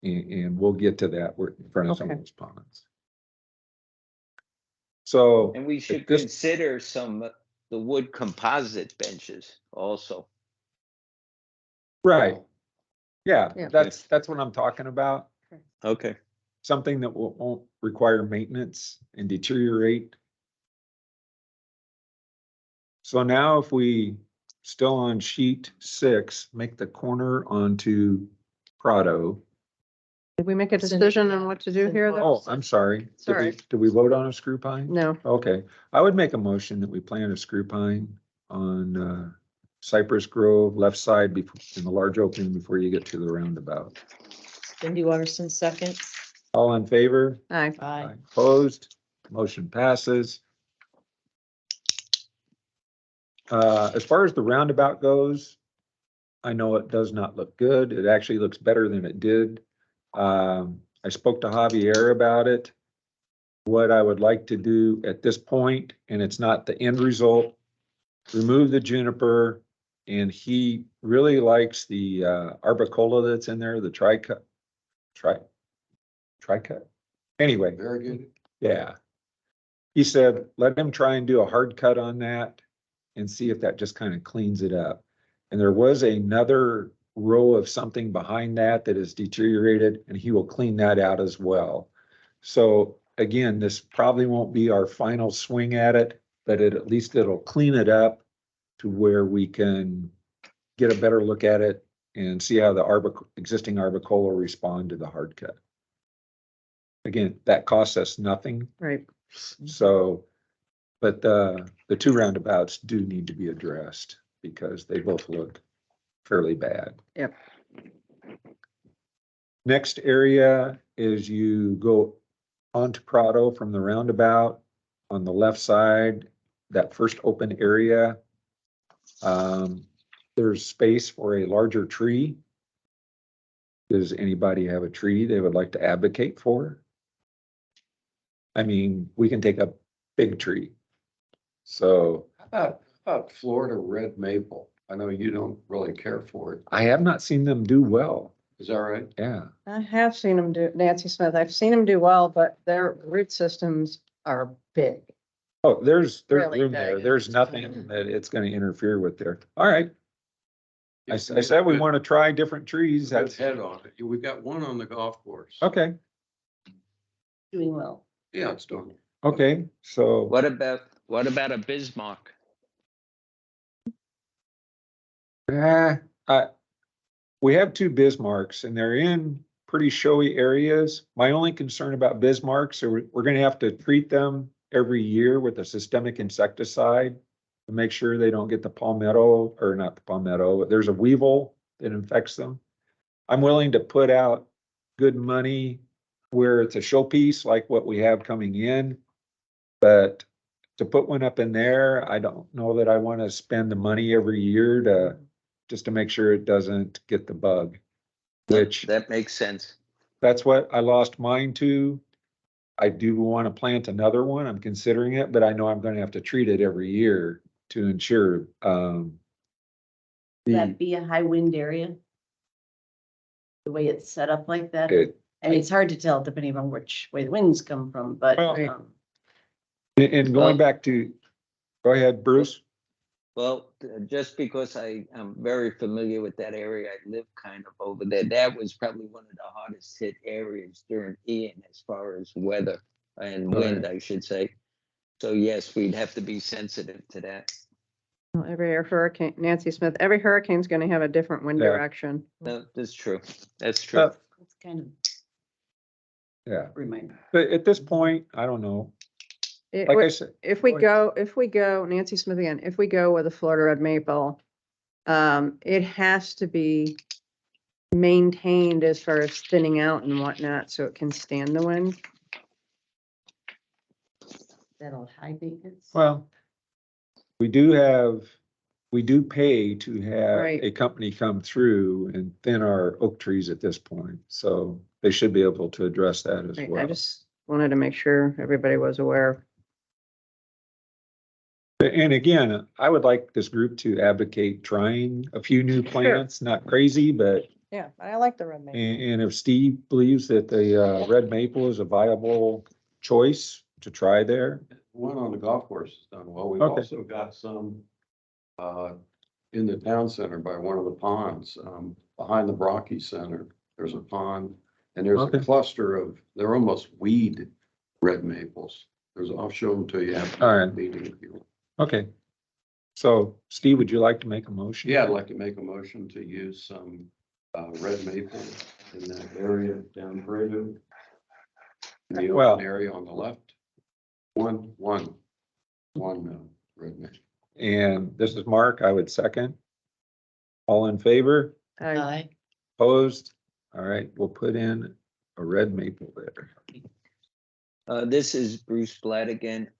and we'll get to that. We're in front of some of Okay. those ponds. So. And we should this- consider the wood composite benches also. Right. Yeah, Yeah. that's what I'm talking about. Okay. Something that won't require maintenance and deteriorate. So now if we, still on sheet 6, make the corner onto Prado. Did we make a Cindy- decision on what to do here, though? Oh, I'm sorry. Sorry. Did we vote on a screw pine? No, Okay, I would make a motion that we plant a screw pine on Cypress Grove, left side in the large opening before you get to the roundabout. Cindy Waterson, second. All in favor? aye. Aye. Opposed? Motion passes. As far as the roundabout goes, I know it does not look good. It actually looks better than it did. I spoke to Javier about it. What I would like to do at this point, and it's not the end result, remove the juniper, and he really likes the arbicola that's in there, the tri-cut. Anyway, Very good. yeah. He said, let him try and do a hard cut on that and see if that just kind of cleans it up. And there was another row of something behind that is deteriorated, and he will clean that out as well. So again, this probably won't be our final swing at it, but at least it'll clean it up to where we can get a better look at it and see how the existing arbicola respond to the hard cut. Again, that costs us nothing. Right. So, but the two roundabouts do need to be addressed because they both look fairly bad. Yep. Next area is you go onto Prado from the roundabout on the left side, that first open area. There's space for a larger tree. Does anybody have a tree they would like to advocate for? I mean, we can take a big tree. So How about Florida red maple? I know you don't really care for it. I have not seen them do well. Is that right? Yeah. I have seen them do, Nancy Smith, I've seen them do well, but their root systems are big. Oh, there's Really room there. big. There's nothing that it's gonna interfere with there. All right. I said we want to try different trees. That's That's, head on it. We've got one on the golf course. okay, Doing well. Yeah, it's done. okay, so. What about a Bismarck? We have two Bismarcks and they're in pretty showy areas. My only concern about Bismarcks are we're gonna have to treat them every year with a systemic insecticide to make sure they don't get the palmetto, or not the palmetto, but there's a weevil that infects them. I'm willing to put out good money where it's a showpiece like what we have coming in. But to put one up in there, I don't know that I want to spend the money every year to, just to make sure it doesn't get the bug. Which, That makes sense. that's what I lost mine to. I do want to plant another one. I'm considering it, but I know I'm going to have to treat it every year to ensure, Would that be a high wind area? The way it's set up like that? it, I mean, it's hard to tell depending on which way the winds come from, but, Well, and Well- going back to, go ahead, Bruce. Well, just because I am very familiar with that area, I live kind of over there. That was probably one of the hardest hit areas during Ian as far as weather and wind, I should say. So yes, we'd have to be sensitive to that. Well, every hurricane, Nancy Smith, every hurricane's gonna have a different wind Yeah. direction. No, that's true. That's true. it's kind of Yeah, reminder. but at this point, I don't know. It Like I would- said, If we go, Nancy Smith again, if we go with a Florida red maple, it has to be maintained as far as thinning out and whatnot, so it can stand the wind. That'll high maintenance. well, we do pay to have Right. a company come through and thin our oak trees at this point. So they should be able to address that as Right, well. I just wanted to make sure everybody was aware. And again, I would like this group to advocate trying a few new plants, not crazy, but, Yeah, I like the red maple. and if Steve believes that the red maple is a viable choice to try there. One on the golf course is done well. We've Okay. also got some in the town center by one of the ponds, behind the Brocky Center. There's a pond and there's Okay. a cluster of, they're almost weed red maples. I'll show them to you after All the right. meeting if you want. Okay. So Steve, would you like to make a motion? Yeah, I'd like to make a motion to use some red maple in that area down Prado. In the Well- open area on the left. One red maple. And this is Mark, I would second. All in favor? Aye. Opposed? All right, we'll put in a red maple there. This is Bruce Blatt again.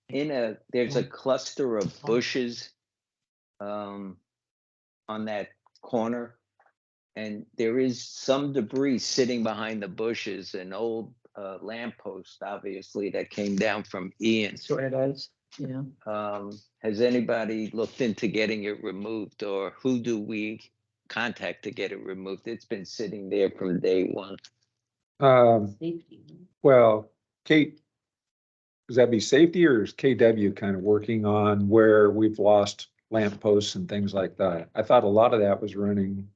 There's a cluster of bushes on that corner. And there is some debris sitting behind the bushes, an old lamppost, obviously, that came down from Ian. That's what it is. Yeah. Has anybody looked into getting it removed, or who do we contact to get it removed? It's been sitting there from day one. Safety. Well, Kate, does that be safety or is KW kind of working on where we've lost lamp posts and things like that? I thought a lot of that was running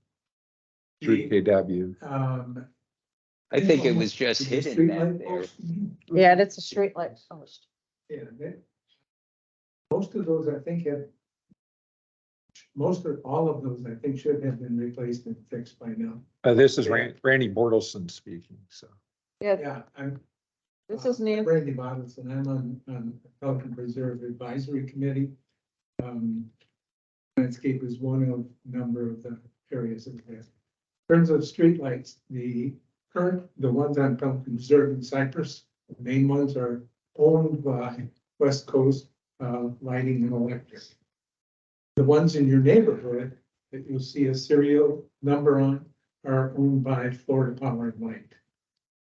through KW. I think it was just hidden back there. Yeah, that's a street light post. Yeah, most of those, I think, all of those, I think, should have been replaced and fixed by now. This is Randy Bordelson speaking, so. Yeah, Yeah, I'm. this is Nancy. Randy Bottles, and I'm on Pelican Preserve Advisory Committee. Landscape is one of a number of the areas of that. In terms of streetlights, the ones on Pelican Preserve in Cypress, the main ones are owned by West Coast Lighting and Electric. The ones in your neighborhood that you'll see a serial number on are owned by Florida Power and Light.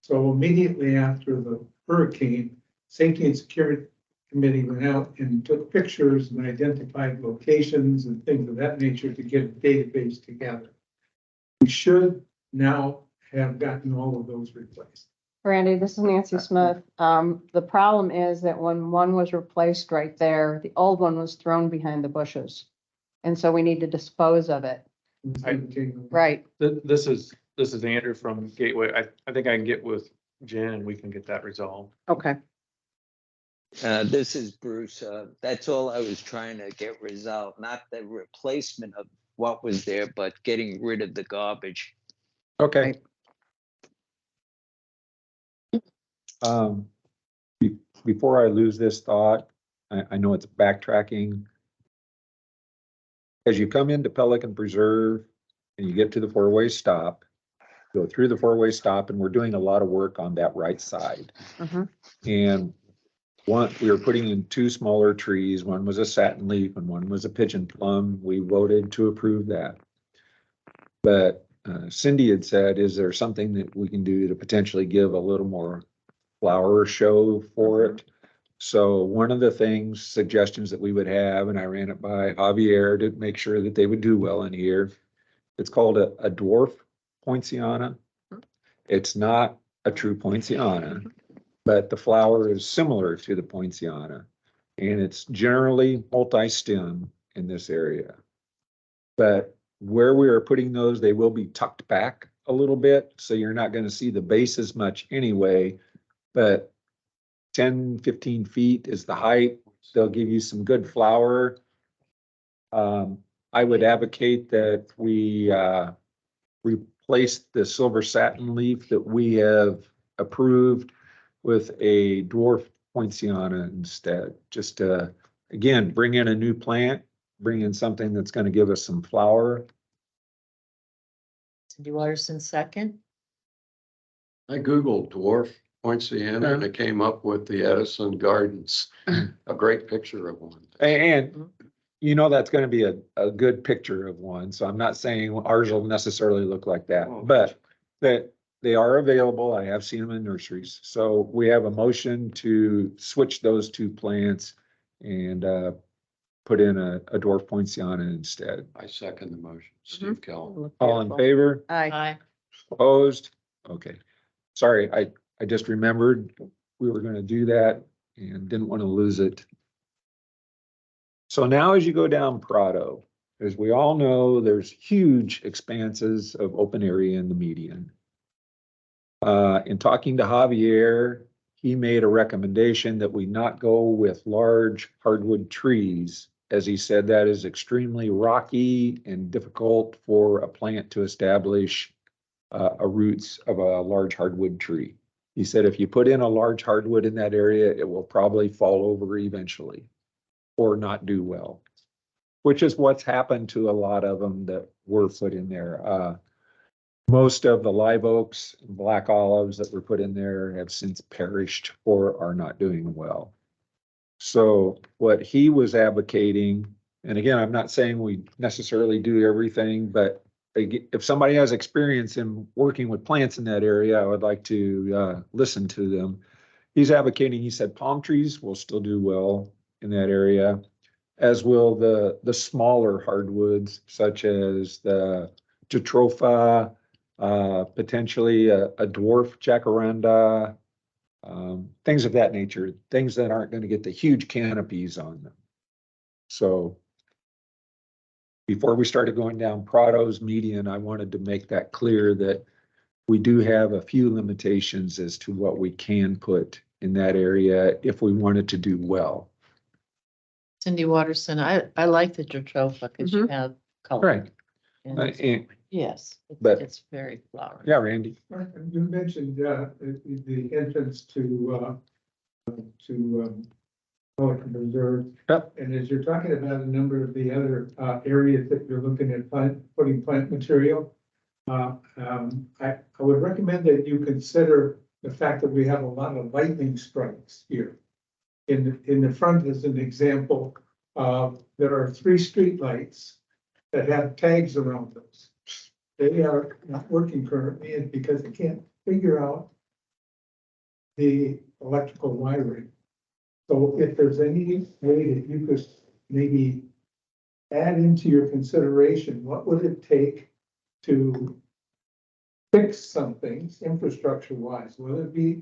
So immediately after the hurricane, Safety and Security Committee went out and took pictures and identified locations and things of that nature to get a database together. We should now have gotten all of those replaced. Randy, this is Nancy Smith. The problem is that when one was replaced right there, the old one was thrown behind the bushes. And so we need to dispose of it. Right. This is Andrew from Gateway. I think I can get with Jen and we can get that resolved. Okay. This is Bruce. That's all I was trying to get resolved, not the replacement of what was there, but getting rid of the garbage. Okay. Before I lose this thought, I know it's backtracking. As you come into Pelican Preserve and you get to the four-way stop, go through the four-way stop, and we're doing a lot of work on that right side. Mhm. And we were putting in two smaller trees. One was a satin leaf and one was a pigeon plum. We voted to approve that. But Cindy had said, is there something that we can do to potentially give a little more flower show for it? So one of the suggestions that we would have, and I ran it by Javier to make sure that they would do well in here. It's called a dwarf poinciana. It's not a true poinciana, but the flower is similar to the poinciana. And it's generally multi-stem in this area. But where we are putting those, they will be tucked back a little bit. So you're not going to see the base as much anyway, but 10, 15 feet is the height. They'll give you some good flower. I would advocate that we replace the silver satin leaf that we have approved with a dwarf poinciana instead. Just to, again, bring in a new plant, bring in something that's going to give us some flower. Cindy Waterson, second. I Googled dwarf poinciana and it came up with the Edison Gardens, a great picture of one. And you know, that's going to be a good picture of one. So I'm not saying ours will necessarily look like that, but that they are available. I have seen them in nurseries. So we have a motion to switch those two plants and put in a dwarf poinciana instead. I second the motion. Steve Kell. All in favor? Aye. Aye. Opposed? Okay. Sorry, I just remembered we were going to do that and didn't want to lose it. So now as you go down Prado, as we all know, there's huge expanses of open area in the median. In talking to Javier, he made a recommendation that we not go with large hardwood trees, as he said that is extremely rocky and difficult for a plant to establish a roots of a large hardwood tree. He said if you put in a large hardwood in that area, it will probably fall over eventually or not do well, which is what's happened to a lot of them that were put in there. Most of the live oaks and black olives that were put in there have since perished or are not doing well. So what he was advocating, and again, I'm not saying we necessarily do everything, but if somebody has experience in working with plants in that area, I would like to listen to them. He's advocating, he said palm trees will still do well in that area, as will the smaller hardwoods such as the jatropha, potentially a dwarf jacaranda, things of that nature, things that aren't going to get the huge canopies on them. So before we started going down Prado's median, I wanted to make that clear that we do have a few limitations as to what we can put in that area if we wanted to do well. Cindy Waterson, I like the jatropha because you have color. Right. And And- yes, but- it's very flowery. Yeah, Randy. You mentioned the entrance to Pelican Reserve. Yep. And as you're talking about a number of the other areas that you're looking at putting plant material, I would recommend that you consider the fact that we have a lot of lightning strikes here. In the front, as an example, there are 3 streetlights that have tags around those. They are not working currently, and because they can't figure out the electrical wiring. So if there's any way that you could maybe add into your consideration, what would it take to fix some things infrastructure wise, whether it be,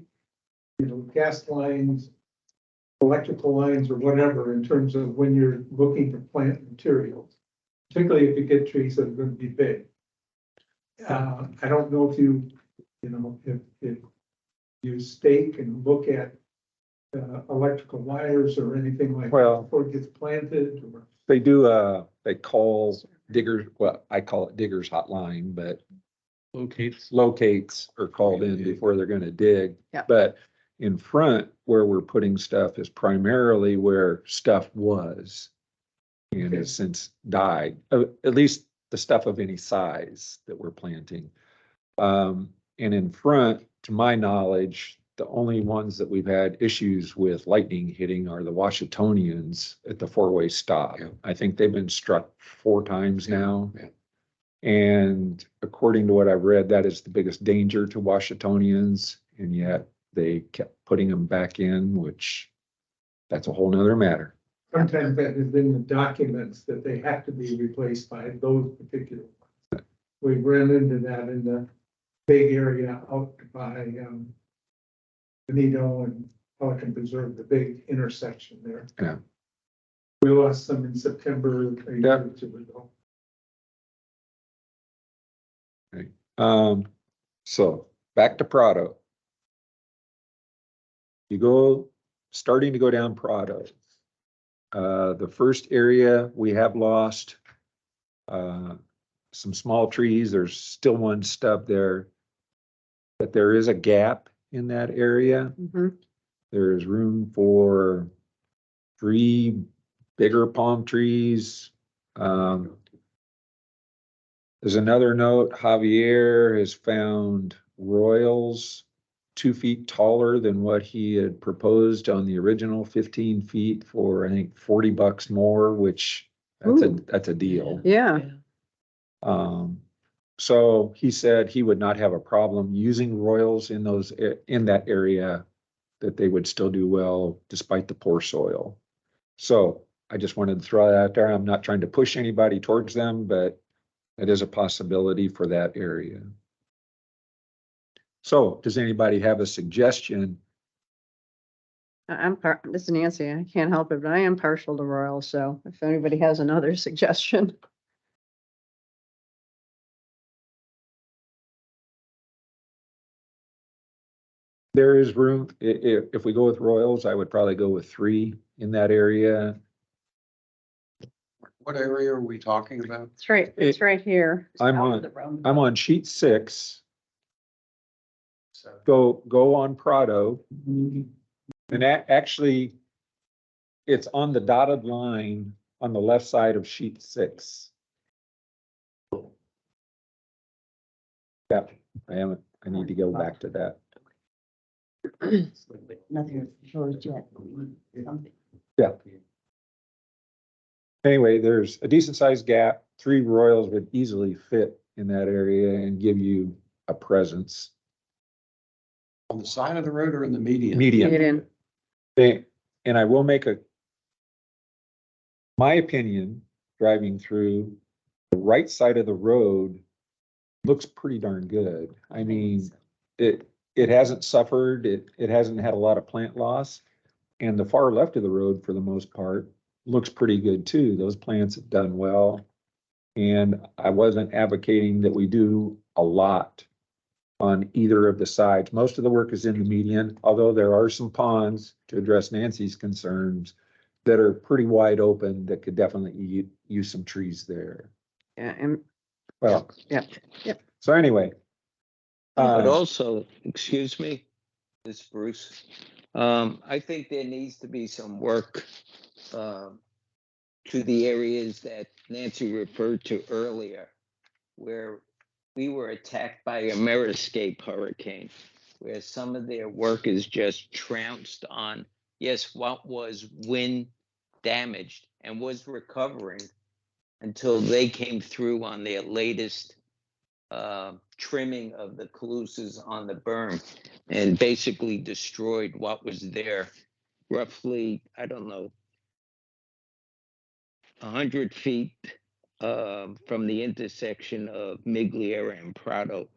gas lines, electrical lines or whatever, in terms of when you're looking to plant materials, particularly if you get trees that are going to be big. I don't know if if you stake and look at electrical wires or anything like that Well- before it gets planted or. They do, they call diggers, well, I call it diggers hotline, but Locates. locates are called in before they're gonna dig. Yeah. But in front where we're putting stuff is primarily where stuff was. And Okay. has since died, at least the stuff of any size that we're planting. And in front, to my knowledge, the only ones that we've had issues with lightning hitting are the Washingtonians at the four-way stop. Yeah. I think they've been struck 4 times now. Yeah. And according to what I've read, that is the biggest danger to Washingtonians, and yet they kept putting them back in, which that's a whole nother matter. Sometimes that is in the documents that they have to be replaced by those particular ones. We've run into that in the big area out by, Benito and Pelican Preserve, the big intersection there. Yeah. We lost some in September, a year or two ago. So back to Prado. You go, starting to go down Prado. The first area we have lost, some small trees. There's still one stub there. But there is a gap in that area. Mhm. There is room for 3 bigger palm trees. There's another note, Javier has found royals 2 feet taller than what he had proposed on the original 15 feet for, I think, $40 more, which Ooh. that's a deal. Yeah, So he said he would not have a problem using royals in in that area, that they would still do well despite the poor soil. So I just wanted to throw that out there. I'm not trying to push anybody towards them, but it is a possibility for that area. So does anybody have a suggestion? this is Nancy. I can't help it, but I am partial to Royal, so if anybody has another suggestion. There is room, if we go with royals, I would probably go with 3 in that area. What area are we talking about? It's right here. I'm on sheet 6. Go on Prado. And actually, it's on the dotted line on the left side of sheet 6. Yeah, I need to go back to that. Nothing shows yet. Yeah. Anyway, there's a decent sized gap. 3 royals would easily fit in that area and give you a presence. On the side of the road or in the median? Median. Median. And I will make my opinion, driving through, the right side of the road looks pretty darn good. I mean, it hasn't suffered, it hasn't had a lot of plant loss. And the far left of the road, for the most part, looks pretty good too. Those plants have done well. And I wasn't advocating that we do a lot on either of the sides. Most of the work is in the median, although there are some ponds, to address Nancy's concerns, that are pretty wide open that could definitely use some trees there. Yeah, and Well, yeah. so anyway. But also, excuse me, this is Bruce. I think there needs to be some work to the areas that Nancy referred to earlier, where we were attacked by a Meriscape hurricane, where some of their work is just trounced on, yes, what was wind damaged and was recovering until they came through on their latest trimming of the calusas on the berm and basically destroyed what was there roughly, I don't know, 100 feet from the intersection of Migliera and Prado.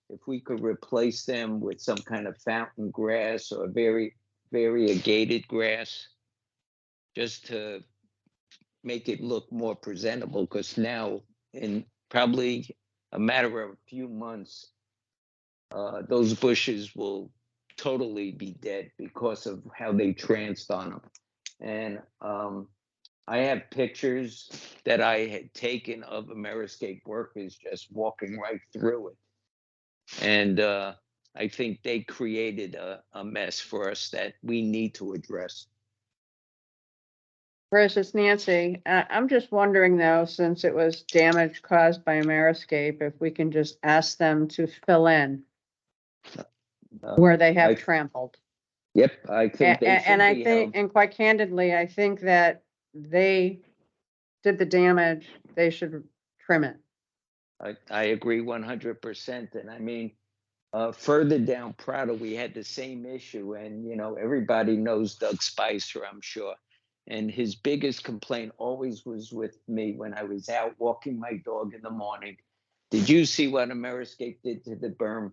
if we could replace them with some kind of fountain grass or very variegated grass, just to make it look more presentable, because now in probably a matter of a few months, those bushes will totally be dead because of how they tranced on them. And I have pictures that I had taken of Ameriscape workers just walking right through it. And I think they created a mess for us that we need to address. Chris, it's Nancy. I'm just wondering though, since it was damage caused by Ameriscape, if we can just ask them to fill in where they have I- trampled. Yep, I think they And should I be think, held. and quite candidly, I think that they did the damage, they should trim it. I agree 100%. And I mean, further down Prado, we had the same issue, and everybody knows Doug Spicer, I'm sure. And his biggest complaint always was with me when I was out walking my dog in the morning. Did you see what Ameriscape did to the berm?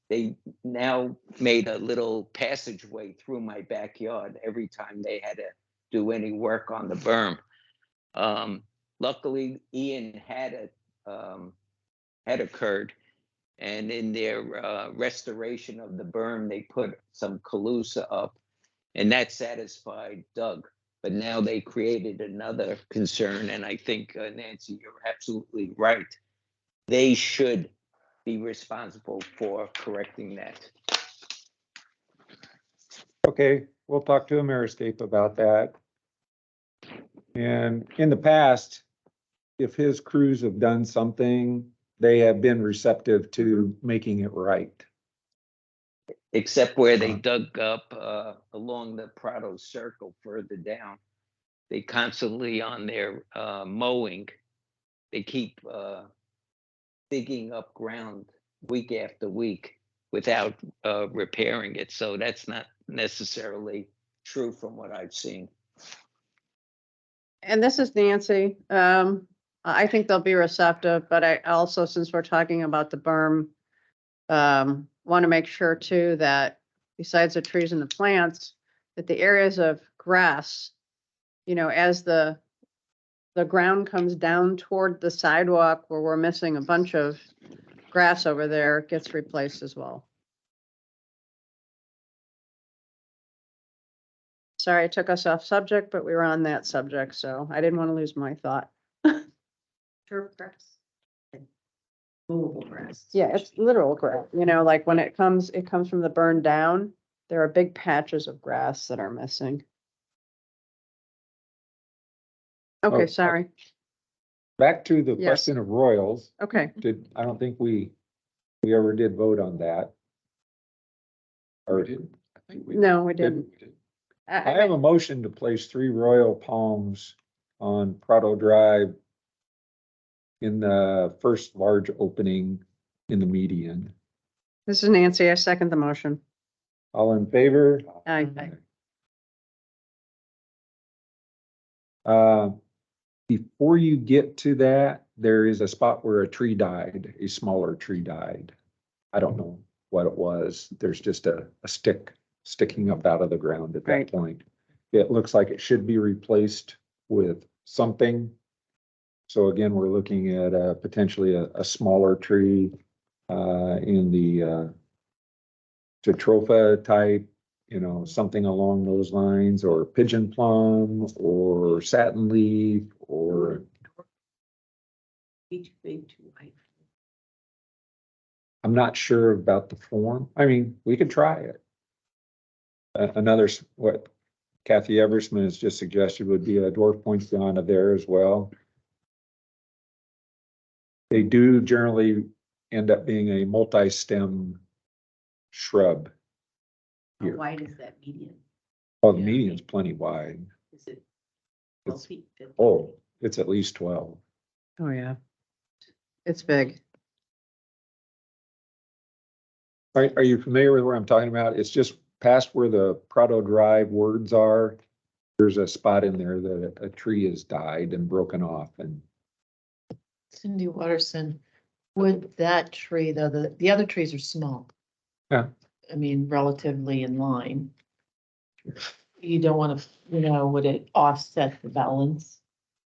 They now made a little passageway through my backyard every time they had to do any work on the berm. Luckily, Ian had occurred, and in their restoration of the berm, they put some calusa up, and that satisfied Doug. But now they created another concern, and I think, Nancy, you're absolutely right. They should be responsible for correcting that. Okay, we'll talk to Ameriscape about that. And in the past, if his crews have done something, they have been receptive to making it right. Except where they dug up along the Prado Circle further down. They constantly on their mowing, they keep digging up ground week after week without repairing it. So that's not necessarily true from what I've seen. And this is Nancy. I think they'll be receptive, but I also, since we're talking about the berm, want to make sure too that besides the trees and the plants, that the areas of grass, as the ground comes down toward the sidewalk where we're missing a bunch of grass over there, gets replaced as well. Sorry, I took us off subject, but we were on that subject, so I didn't want to lose my thought. Turf grass. Movable grass. Yeah, it's literal grass, like when it comes from the burn down, there are big patches of grass that are missing. Okay, Oh, sorry. Back to the Yes. question of royals, Okay, I don't think we ever did vote on that. Or We didn't. I think we no, we didn't. didn't. I have a motion to place 3 royal palms on Prado Drive in the first large opening in the median. This is Nancy. I second the motion. All in favor? Aye. Before you get to that, there is a spot where a tree died, a smaller tree died. I don't know what it was. There's just a stick sticking up out of the ground at that Right. point. It looks like it should be replaced with something. So again, we're looking at potentially a smaller tree in the Jatropha type, something along those lines, or pigeon plum, or satin leaf, or Each big, too white. I'm not sure about the form. I mean, we could try it. Another, what Kathy Eversman has just suggested would be a dwarf poinsettia there as well. They do generally end up being a multi-stem shrub. How Here. wide is that median? Oh, the Yeah. median's plenty wide. Is it 12 It's- feet? 15 Oh, feet? it's at least 12. Oh, yeah. It's big. Are you familiar with where I'm talking about? It's just past where the Prado Drive words are. There's a spot in there that a tree has died and broken off, and Cindy Watterson, Would that tree, though, the other trees are small. Yeah. I mean, relatively in line. You don't want to, would it offset the balance,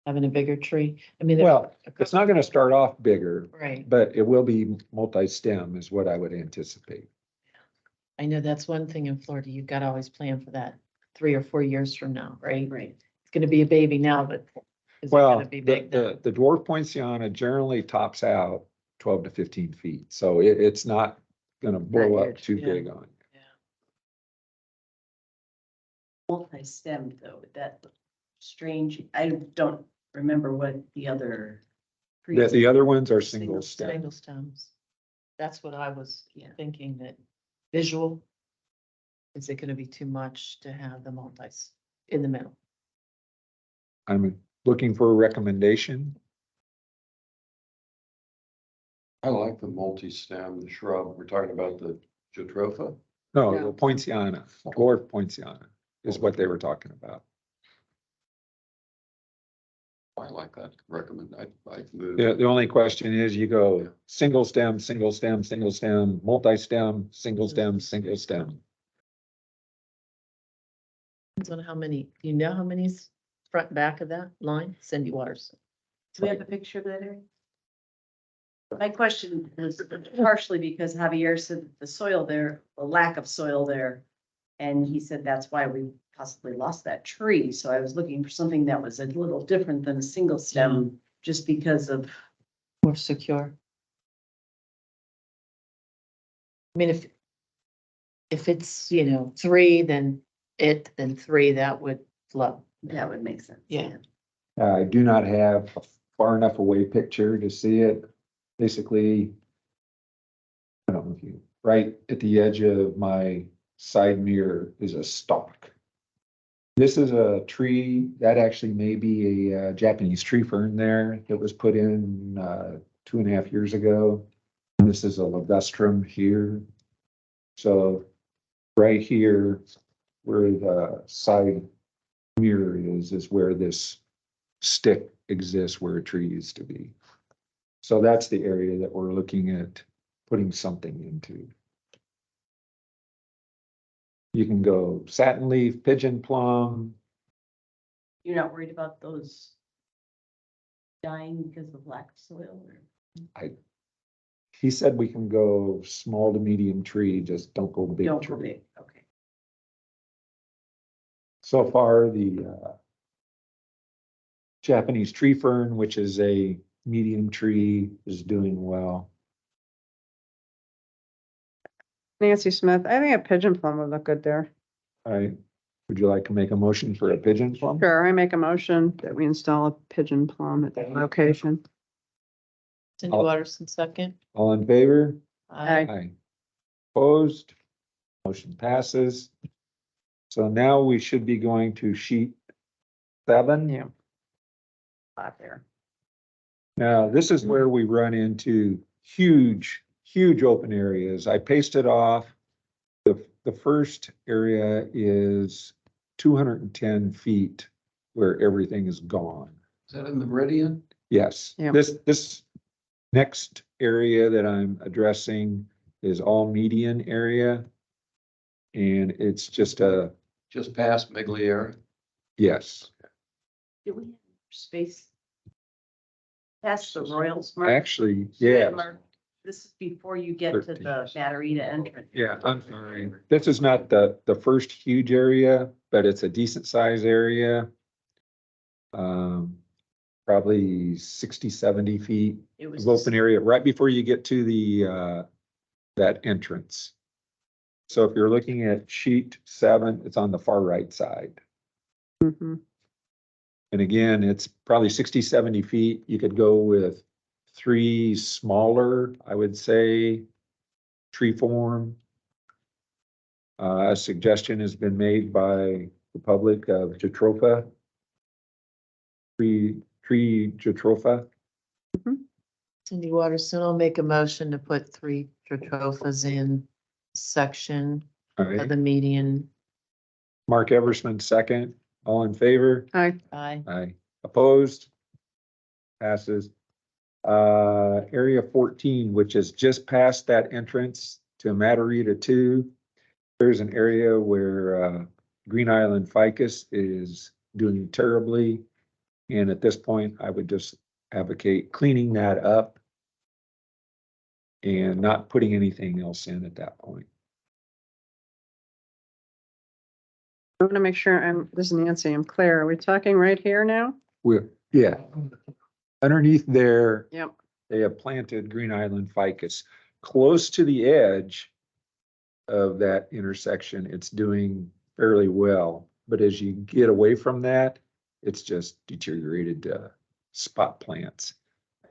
having a bigger tree? I mean. Well, it's not gonna start off bigger, Right. but it will be multi-stem is what I would anticipate. I know that's one thing in Florida, you've got to always plan for that 3 or 4 years from now, right? Right. It's gonna be a baby now, but is it Well, gonna be big then? the dwarf poinsettia generally tops out 12 to 15 feet, so it's not gonna blow up huge, too yeah. big on you. Multi-stemmed though, that strange, I don't remember what the other. The other ones are single stem. Single stems. That's what I was Yeah. thinking, that visual. Is it gonna be too much to have the multis in the middle? I'm looking for a recommendation. I like the multi-stem, the shrub. We're talking about the jatropha. No, No. the poinciana, dwarf poinciana is what they were talking about. I like that recommend. I move. The only question is you go single stem, single stem, single stem, multi-stem, single stem, single stem. Depends on how many, do you know how many's front and back of that line? Cindy Waters. Do we have a picture of that area? My question was partially because Javier said that the soil there, the lack of soil there. And he said that's why we possibly lost that tree. So I was looking for something that was a little different than a single stem, just because of. More secure. I mean, if it's, 3, then 3, that would flow. That would make sense. Yeah. I do not have a far enough away picture to see it. Basically, I don't know if you, right at the edge of my side mirror is a stalk. This is a tree that actually may be a Japanese tree fern there that was put in 2.5 years ago. And this is a ligustrum here. So right here, where the side mirror is where this stick exists, where a tree used to be. So that's the area that we're looking at putting something into. You can go satin leaf, pigeon plum. You're not worried about those dying because of lack of soil or? He said we can go small to medium tree, just don't go big Don't go tree. big, okay. So far, the Japanese tree fern, which is a medium tree, is doing well. Nancy Smith, I think a pigeon plum would look good there. Would you like to make a motion for a pigeon plum? Sure, I make a motion that we install a pigeon plum at that location. Cindy I'll- Watterson, second. All in favor? Aye. Aye. Opposed? Motion passes. So now we should be going to sheet 7. Yeah. Out there. Now, this is where we run into huge open areas. I pasted off. The first area is 210 feet where everything is gone. Is that in the meridian? Yes, Yeah. this next area that I'm addressing is all median area. And it's just Just past Migliere? yes, Do we have space? Past the Royals. Mark? actually, Do we have yeah. Mark? This is before you get to 13. the Batterita entrance. Yeah, I'm sorry. This is not the first huge area, but it's a decent size area. Probably 60, 70 feet It of was, open area right before you get to the that entrance. So if you're looking at sheet 7, it's on the far right side. Mhm. And again, it's probably 60, 70 feet. You could go with 3 smaller, I would say, tree form. A suggestion has been made by the public of jatropha. Tree jatropha. Cindy Watterson, I'll make a motion to put 3 Jatrophas in section All of right, the median. Mark Eversman, second. All in favor? Aye. Aye. Aye. Opposed? Passes. Area 14, which is just past that entrance to Matarita 2. There's an area where Green Island ficus is doing terribly. And at this point, I would just advocate cleaning that up and not putting anything else in at that point. I want to make sure this is Nancy, I'm clear. Are we talking right here now? Yeah. Underneath there, Yep. they have planted Green Island ficus. Close to the edge of that intersection, it's doing fairly well. But as you get away from that, it's just deteriorated spot plants.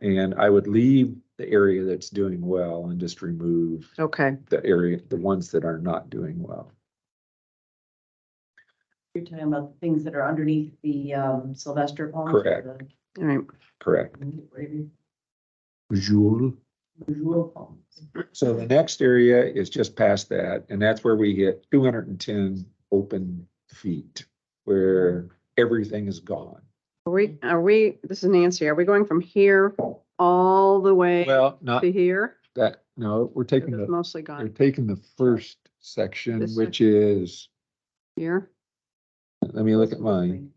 And I would leave the area that's doing well and just remove Okay. the ones that are not doing well. You're talking about the things that are underneath the Sylvester palms? Correct. All right. Correct. The Visual. visual palms. So the next area is just past that, and that's where we hit 210 open feet, where everything is gone. This is Nancy, are we going from here all the way Well, not to here? that, no, we're taking It's the, mostly we're gone taking the first section, This which is, here. let me look at mine.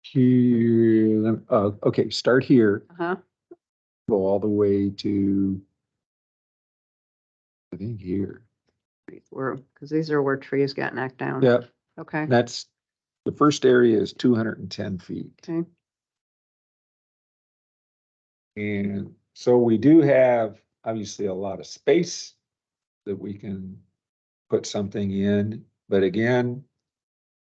Here, okay, start here, Uh-huh. go all the way to, I think here. Because these are where trees got knocked down. Yeah, Okay, that's, the first area is 210 feet. okay. And so we do have obviously a lot of space that we can put something in, but again,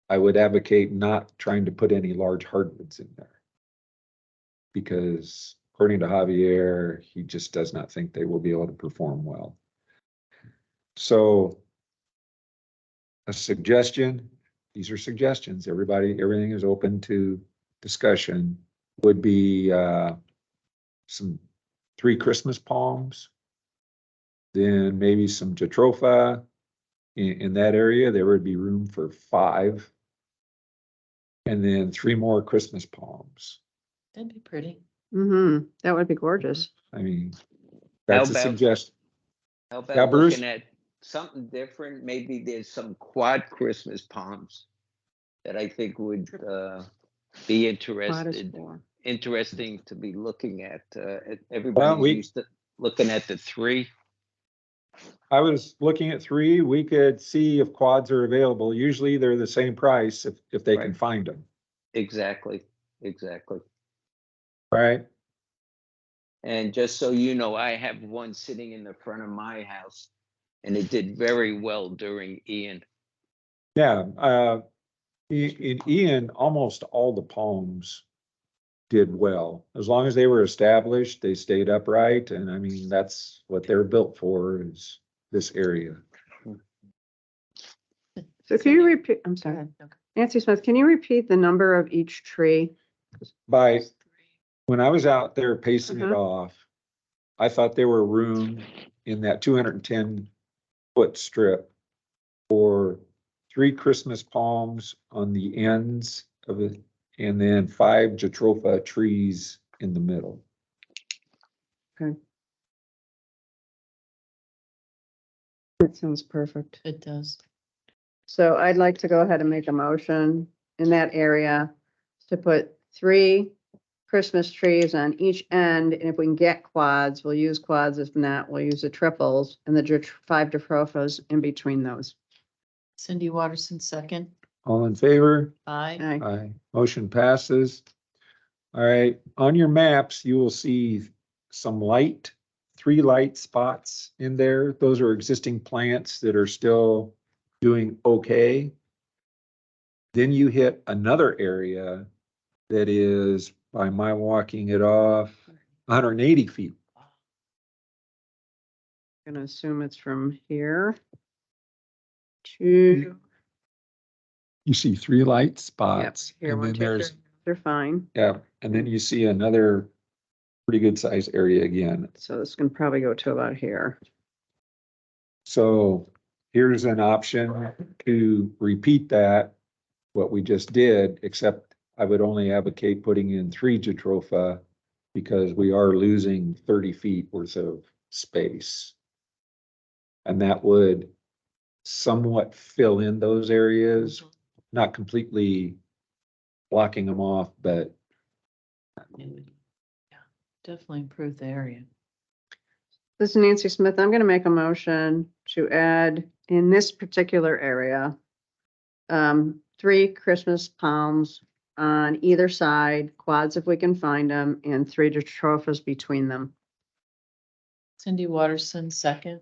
I would advocate not trying to put any large hardwoods in there. Because according to Javier, he just does not think they will be able to perform well. So a suggestion, these are suggestions, everything is open to discussion, would be some 3 Christmas palms, then maybe some jatropha. In that area, there would be room for 5. And then 3 more Christmas palms. That'd be pretty. Mm-hmm. That would be gorgeous. I mean, that's a about- suggestion. How Yeah, about Bruce? looking at something different? Maybe there's some quad Christmas palms that I think would be interesting to be looking at. Well, Everybody's used to looking at the 3. I was looking at 3. We could see if quads are available. Usually they're the same price if they can Right. find them. Exactly. Right? And just so you know, I have one sitting in the front of my house, and it did very well during Ian. Yeah. In Ian, almost all the palms did well. As long as they were established, they stayed upright. And I mean, that's what they're built for, is this area. So can you repeat, I'm Go sorry, ahead. Okay. Nancy Smith, can you repeat the number of each tree? When I was out there pacing it Uh-huh. off, I thought there were room in that 210-foot strip for 3 Christmas palms on the ends of it, and then 5 jatropha trees in the middle. That sounds perfect. It does. So I'd like to go ahead and make a motion in that area to put 3 Christmas trees on each end. And if we can get quads, we'll use quads. If not, we'll use the triples and the 5 jatropha's in between those. Cindy Watterson, second. All in favor? Aye. Aye. Aye. Motion passes. All right, on your maps, you will see some 3 light spots in there. Those are existing plants that are still doing okay. Then you hit another area that is, by my walking it off, 180 feet. I'm gonna assume it's from here to, You see 3 light spots, here, and one, then two, there's, they're fine. yeah, and then you see another pretty good sized area again. So this can probably go to about here. So here's an option to repeat that, what we just did, except I would only advocate putting in 3 jatropha because we are losing 30 feet worth of space. And that would somewhat fill in those areas, not completely blocking them off, but It would, yeah, definitely improve the area. This is Nancy Smith. I'm gonna make a motion to add in this particular area, 3 Christmas palms on either side, quads if we can find them, and 3 jatropha's between them. Cindy Watterson, second.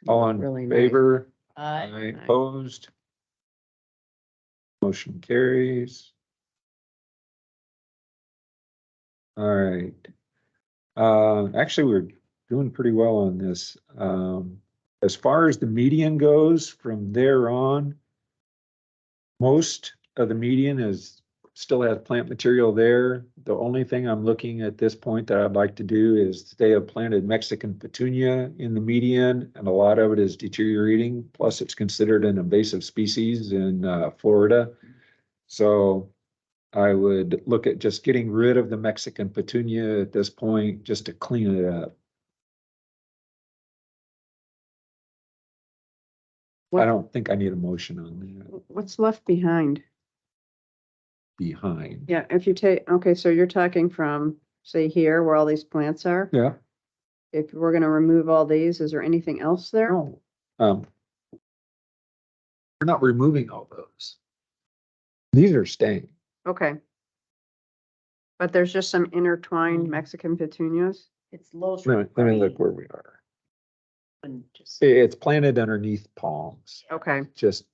all in Really nice. favor? Aye. Opposed? Motion carries. All right. Actually, we're doing pretty well on this. As far as the median goes, from there on, most of the median still has plant material there. The only thing I'm looking at this point that I'd like to do is they have planted Mexican petunia in the median, and a lot of it is deteriorating. Plus, it's considered an invasive species in Florida. So I would look at just getting rid of the Mexican petunia at this point, just to clean it up. I don't think I need a motion on that What's left behind? behind. Yeah, if you take, okay, so you're talking from, say here, where all these plants are? Yeah. If we're gonna remove all these, is there anything else there? No. We're not removing all those. These are staying. Okay. But there's just some intertwined Mhm. Mexican petunias? It's low. Let me look where we are. And just, It's planted underneath palms. Okay, Just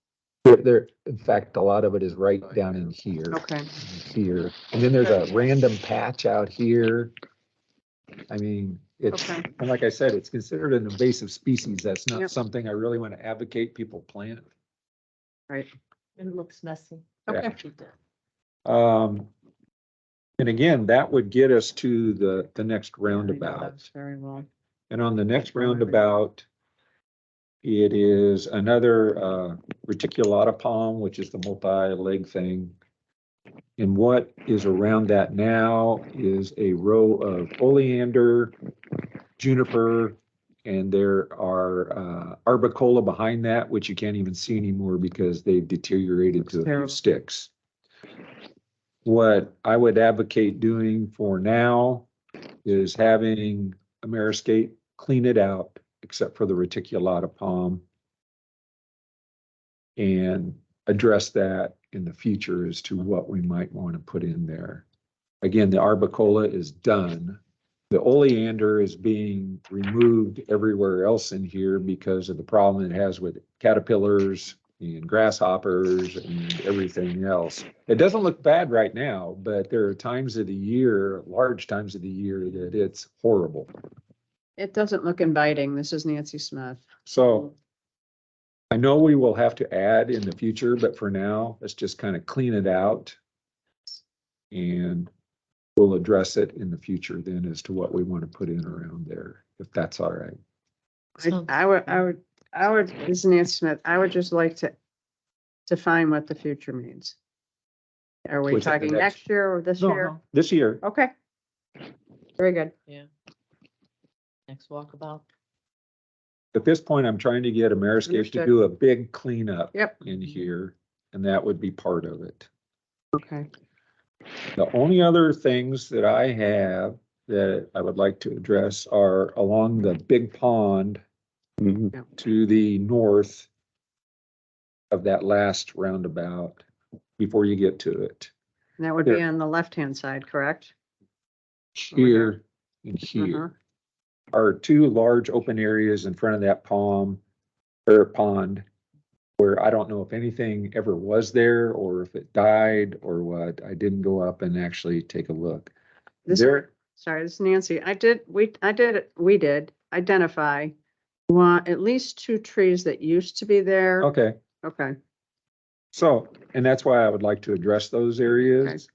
there, in fact, a lot of it is right down in here. okay. Here, and then there's a random patch out here. I mean, it's, Okay. and like I said, it's considered an invasive species. That's not Yep. something I really want to advocate people plant. Right. it looks messy. Okay. And again, that would get us to the next I know roundabout. that's very well. And on the next roundabout, it is another reticulata palm, which is the multi-leg thing. And what is around that now is a row of oleander, juniper, and there are arbicola behind that, which you can't even see anymore because they've deteriorated to a few terrible. sticks. What I would advocate doing for now is having Ameriscape clean it out, except for the reticulata palm, and address that in the future as to what we might want to put in there. Again, the arbicola is done. The oleander is being removed everywhere else in here because of the problem it has with caterpillars and grasshoppers and everything else. It doesn't look bad right now, but there are times of the year, large times of the year, that it's horrible. It doesn't look inviting. This is Nancy Smith. So I know we will have to add in the future, but for now, let's just kind of clean it out. And we'll address it in the future then as to what we want to put in around there, if that's all right. I would, this is Nancy Smith. I would just like to define what the future means. Are we Was it the talking next- next year or this year? This year, Okay. Very good. Next walkabout. at this point, I'm trying to get Ameriscape to Understood. do a big cleanup Yep. in here, and that would be part of it. Okay. The only other things that I have that I would like to address are along the big pond to the north of that last roundabout before you get to it. And that would be Here. on the left-hand side, correct? Here and here Uh-huh. are two large open areas in front of that pond where I don't know if anything ever was there or if it died or what. I didn't go up and actually take a look. This, There, sorry, this is Nancy. We did identify at least 2 trees that used to be there. okay. Okay. So, and that's why I would like to address those areas.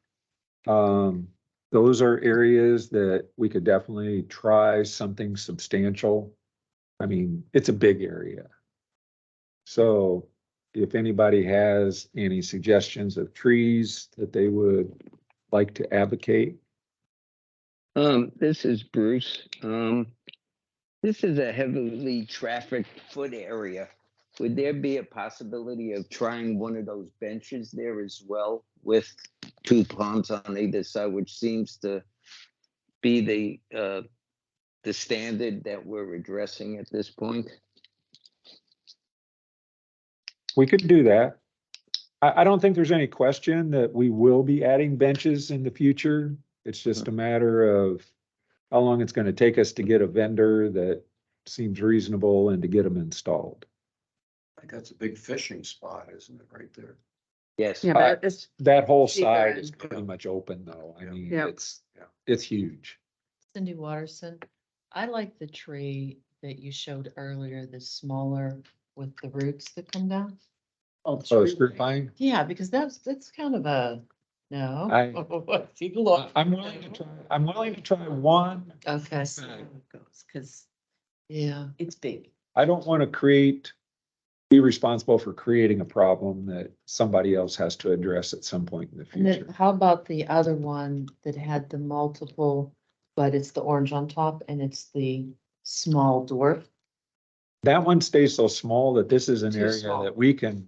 Those are areas that we could definitely try something substantial. I mean, it's a big area. So if anybody has any suggestions of trees that they would like to advocate, This is Bruce. This is a heavily trafficked foot area. Would there be a possibility of trying one of those benches there as well with two ponds on either side, which seems to be the standard that we're addressing at this point? We could do that. I don't think there's any question that we will be adding benches in the future. It's just a matter of how long it's gonna take us to get a vendor that seems reasonable and to get them installed. I think that's a big fishing spot, isn't it, right there? Yes. Yeah, but it's, That whole Cheaper side is and- pretty much open though. I mean, Yeah. it's huge. Cindy Watterson, I like the tree that you showed earlier, the smaller with the roots that come down. Oh, Oh, screw pine? Yeah, because that's kind of a, no. I- Take a look. I'm willing to try one. Okay, Cause yeah. it's big. I don't want to be responsible for creating a problem that somebody else has to address at some point in the And then future. how about the other one that had the multiple, but it's the orange on top and it's the small dwarf? That one stays so small that this is an Too area small. that we can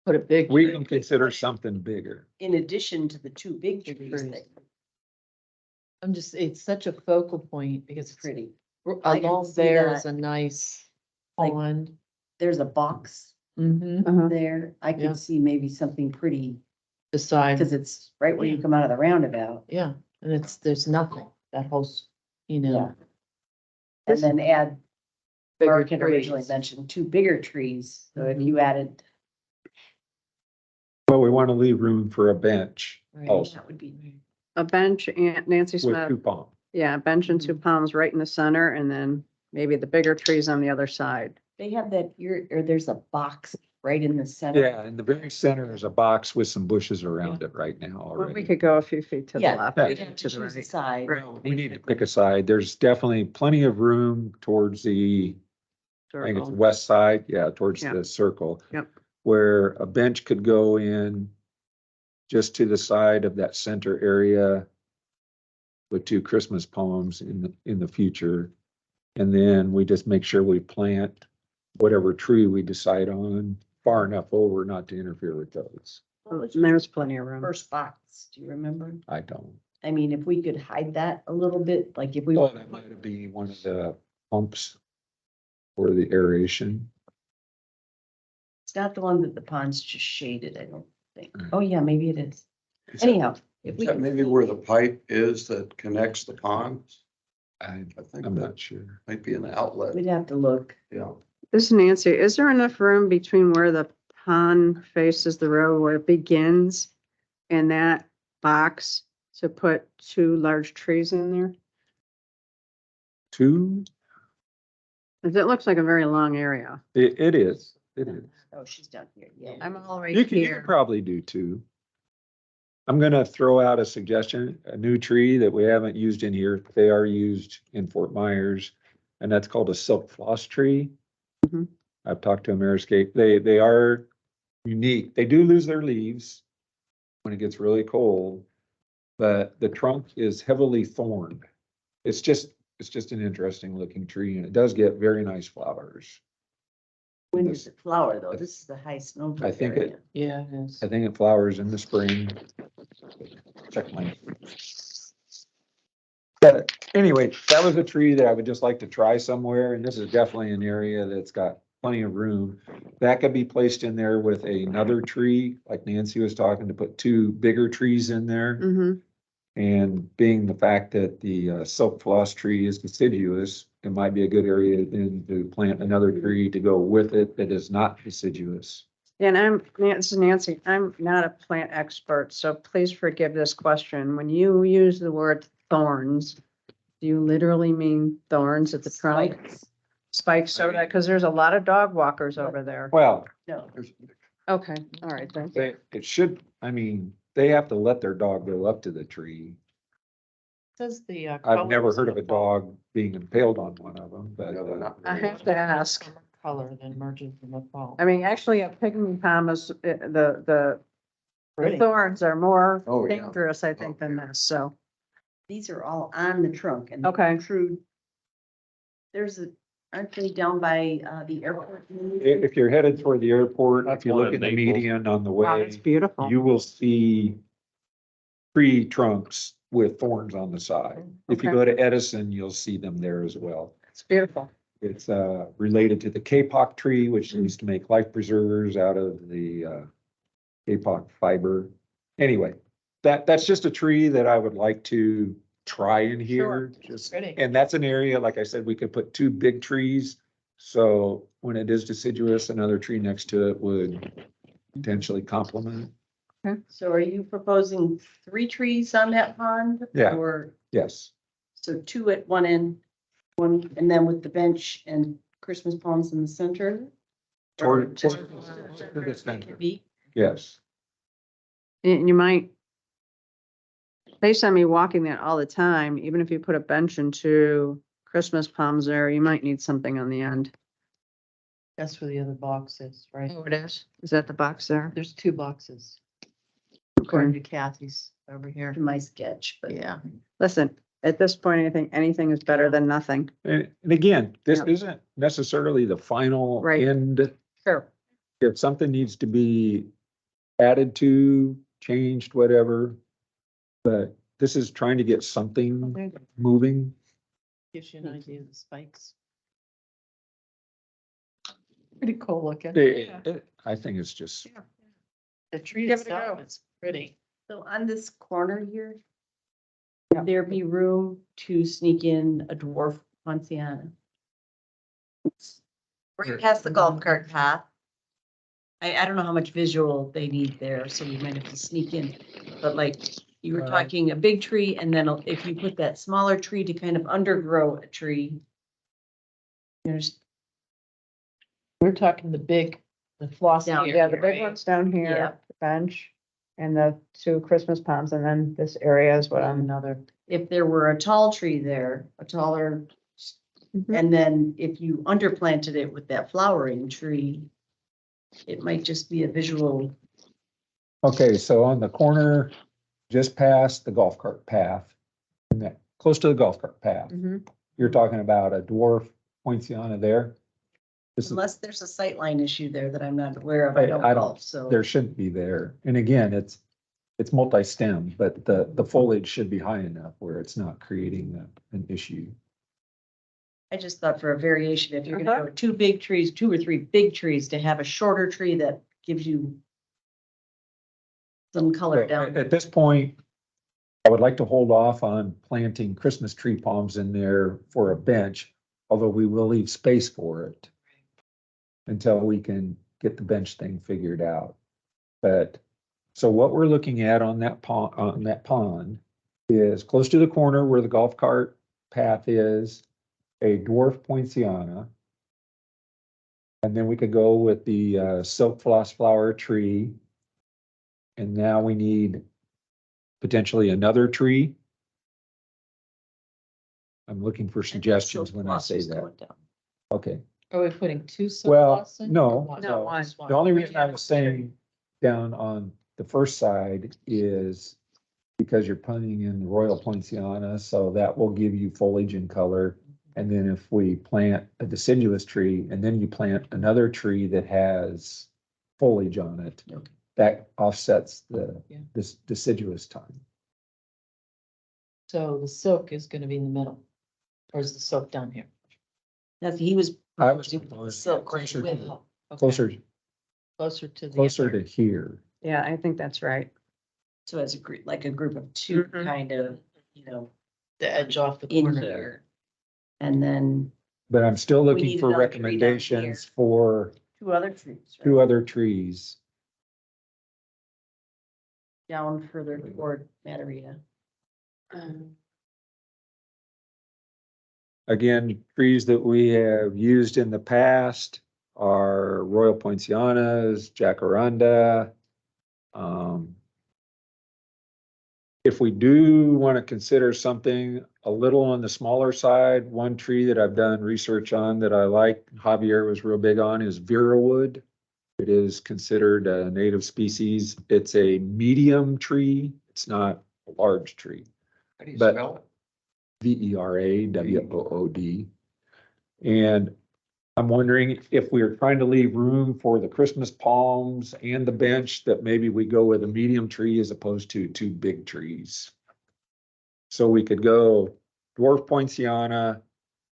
Put a big. consider something bigger. In addition to the two big Big trees trees. that It's such a focal point because it's it's pretty. I can along see there that. is a nice Like- pond. There's a box Mm-hmm. there. I Yeah. could see maybe something pretty, Beside, cause it's right where you come out of the roundabout. yeah, and there's nothing, that whole, you know. And then add, bigger Mark had originally trees. mentioned two bigger trees. So if Mhm. you added, But we want to leave room for a bench Right. also that would be, a bench and Nancy with Smith, two palms. yeah, a bench and two Mhm. palms right in the center and then maybe the bigger trees on the other side. they have that, or there's a box right in the center. Yeah, in the very center is a box with some bushes around it right now Well, we already. could go a few feet to the Yeah, left, Yeah. you'd have to to the choose a right. side. Well, we need to pick a side. There's definitely plenty of room towards the, I think it's Circle. west side, yeah, towards Yeah. the circle. Yep. Where a bench could go in just to the side of that center area with two Christmas poems in the future. And then we just make sure we plant whatever tree we decide on far enough over not to interfere with those. What was And there's plenty of room. first box? Do you remember? I don't. I mean, if we could hide that a little bit, like if we. Oh, that might be one of the pumps for the aeration. It's not the one that the pond's just shaded, I don't think. Mm. Oh, yeah, maybe it is. Is that- Anyhow, if Is we. that can- maybe where the pipe is that connects the ponds? I, I think I'm that not sure. might be an outlet, We'd have to look. yeah. This is Nancy. Is there enough room between where the pond faces the road, where it begins, and that box to put two large trees in there? Two, 'Cause it looks like a very long area. it is, it is. Oh, she's down here, yeah. I'm all right You can here. probably do two. I'm gonna throw out a suggestion, a new tree that we haven't used in here. They are used in Fort Myers. And that's called a silk floss tree. Mhm. I've talked to Ameriscape. They are unique. They do lose their leaves when it gets really cold. But the trunk is heavily thorned. It's just an interesting looking tree and it does get very nice flowers. When does it flower though? This is the high snow. I think it- area. Yeah, it is. I think it flowers in the spring. Check my. But anyway, that was a tree that I would just like to try somewhere, and this is definitely an area that's got plenty of room. That could be placed in there with another tree, like Nancy was talking, to put two bigger trees in there. Mm-hmm. And being the fact that the silk floss tree is deciduous, it might be a good area then to plant another tree to go with it that is not deciduous. And this is Nancy, I'm not a plant expert, so please forgive this question. When you use the word thorns, do you literally mean thorns at the trunk? Spikes. Spikes, so that, because there's a lot of dog walkers over there. Well, No, Okay, all right, thank you. it should, I mean, they have to let their dog go up to the tree. Says the. I've never colors heard of in a the fall. dog being impaled on one of them, but No, they're not I very have to ask. Summer Color then merges in the fall. I mean, actually, a pygmy palm is, the Pretty. thorns are more Oh, yeah. dangerous, I think, than this, so. these are all on the trunk and. Okay. True. Aren't they down by, the airport? If you're headed toward the airport, That's if you one look in at the Naples. median on the Wow, way, that's beautiful. you will see tree trunks with thorns on the side. If you Okay. go to Edison, you'll see them there as well. It's beautiful. It's related to the kapok tree, which used to make life preservers out of the kapok fiber. Anyway, that's just a tree that I would like to try in here. Just, Pretty. and that's an area, like I said, we could put two big trees. So when it is deciduous, another tree next to it would potentially complement. So are you proposing 3 trees on that pond? Yeah. Or, Yes, so 2 at one end, one, and then with the bench and Christmas palms in the center? Or toward just- the center. Be- Yes. And you might, based on me walking that all the time, even if you put a bench and 2 Christmas palms there, you might need something on the end. That's where the other box is, right? Oh, it is? Is that the box there? There's 2 boxes, according to Kathy's over here. To my sketch, but. Yeah. Listen, at this point, I think anything is better than nothing. And again, this Yeah. isn't necessarily the final Right. end. Sure. If something needs to be added to, changed, whatever. But this is trying to get something moving. Gives you an idea of the spikes. Pretty cool looking. I think it's just, The tree Give it a itself go. is pretty. So on this corner here, would there be room to sneak in a dwarf Poinciana? Right past the golf cart path. I don't know how much visual they need there, so we might have to sneak in, but like, you were talking a big tree, and then if you put that smaller tree to kind of undergrow a tree. There's, We're talking the floss. Down, here, Yeah, the big right? one's down Yeah. here, the bench, and the 2 Christmas palms, and then this area is what I'm. Another, if there were a tall tree there, a taller, Mhm. and then if you underplanted it with that flowering tree, it might just be a visual. okay, so on the corner, just past the golf cart path. And that, close to the golf cart path, Mhm. you're talking about a dwarf poinciana there. This is, Unless there's a sightline issue there that I'm not aware of, I I don't don't- golf, so. there shouldn't be there. And again, it's multi-stem, but the foliage should be high enough where it's not creating an issue. I just thought for a variation, if you're Uh-huh. gonna go 2 big trees, 2 or 3 big trees, to have a shorter tree that gives you some color So, down. At this point, I would like to hold off on planting Christmas tree palms in there for a bench, although we will leave space for it until we can get the bench thing figured out. But, so what we're looking at on that pond is close to the corner where the golf cart path is, a dwarf poinciana. And then we could go with the silk floss flower tree. And now we need potentially another tree. I'm looking for suggestions when I say that. Okay, are we putting 2 Well, silk in? no, or one? no, one. Just the only reason I was saying down on the first side is because you're putting in the royal poinciana, so that will give you foliage and color. And then if we plant a deciduous tree and then you plant another tree that has foliage on it, Okay. that offsets Yeah. this deciduous time. So the silk is gonna be in the middle, or is the silk down here? That's, he was. I was Silk closer, with- Okay. closer, Closer to the. closer other. to here. Yeah, I think that's right. So as a group, like a group of 2 Mhm. kind of, you know, The edge off the in corner. here. And then But I'm still We looking need for another tree down recommendations here. for 2 other trees. right? 2 other trees. Down further toward Matarita. Again, trees that we have used in the past are royal poincianas, jacaranda. If we do want to consider something a little on the smaller side, one tree that I've done research on that I like, Javier was real big on, is Vera wood. It is considered a native species. It's a medium tree. It's not a large tree. How do you But- spell it? VERAWOOD. And I'm wondering if we're trying to leave room for the Christmas palms and the bench, that maybe we go with a medium tree as opposed to two big trees. So we could go dwarf poinciana,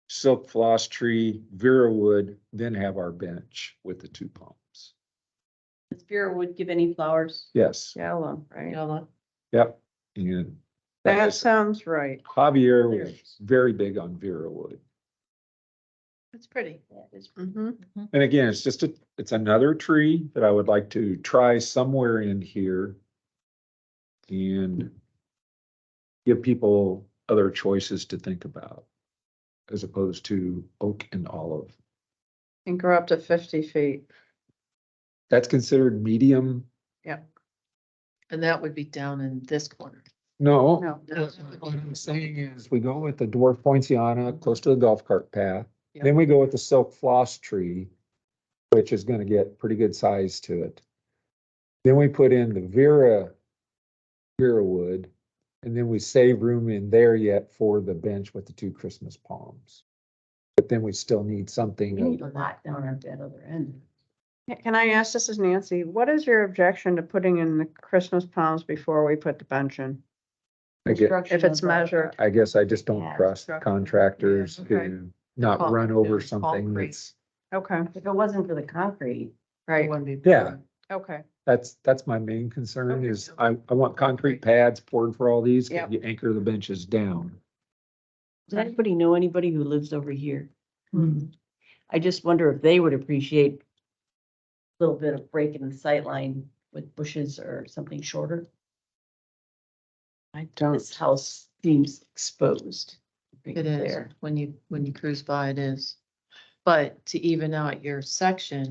silk floss tree, Vera wood, then have our bench with the two palms. Does Vera would give any flowers? Yes, Yellow, right? Yellow. yep. And That sounds right. Javier was very big on Vera wood. It's pretty. Mhm. And again, it's another tree that I would like to try somewhere in here. And give people other choices to think about. As opposed to oak and olive. And grow up to 50 feet. That's considered medium. And that would be down in this corner. No. No. What I'm saying is we go with the dwarf poinciana close to the golf cart path. Yeah. Then we go with the silk floss tree, which is gonna get pretty good size to it. Then we put in the Vera wood, and then we save room in there yet for the bench with the two Christmas palms. But then we still need something. You need a lot down at that other end. Can I ask, this is Nancy, what is your objection to putting in the Christmas palms before we put the bench in? I get- If it's measured, I guess I just don't Yeah, trust structure. contractors Yeah, okay. to not Con- run over yeah, something concrete. that's, okay, If it wasn't for the concrete, It right, wouldn't be. Yeah. okay. that's my main concern Okay. is I want concrete pads poured for all these, 'cause Yep. you anchor the benches down. does anybody know anybody who lives over here? Mhm. I just wonder if they would appreciate a little bit of break in the sight line with bushes or something shorter. I don't, This house seems exposed. right It is, there. when you cruise by, it is. But to even out your section,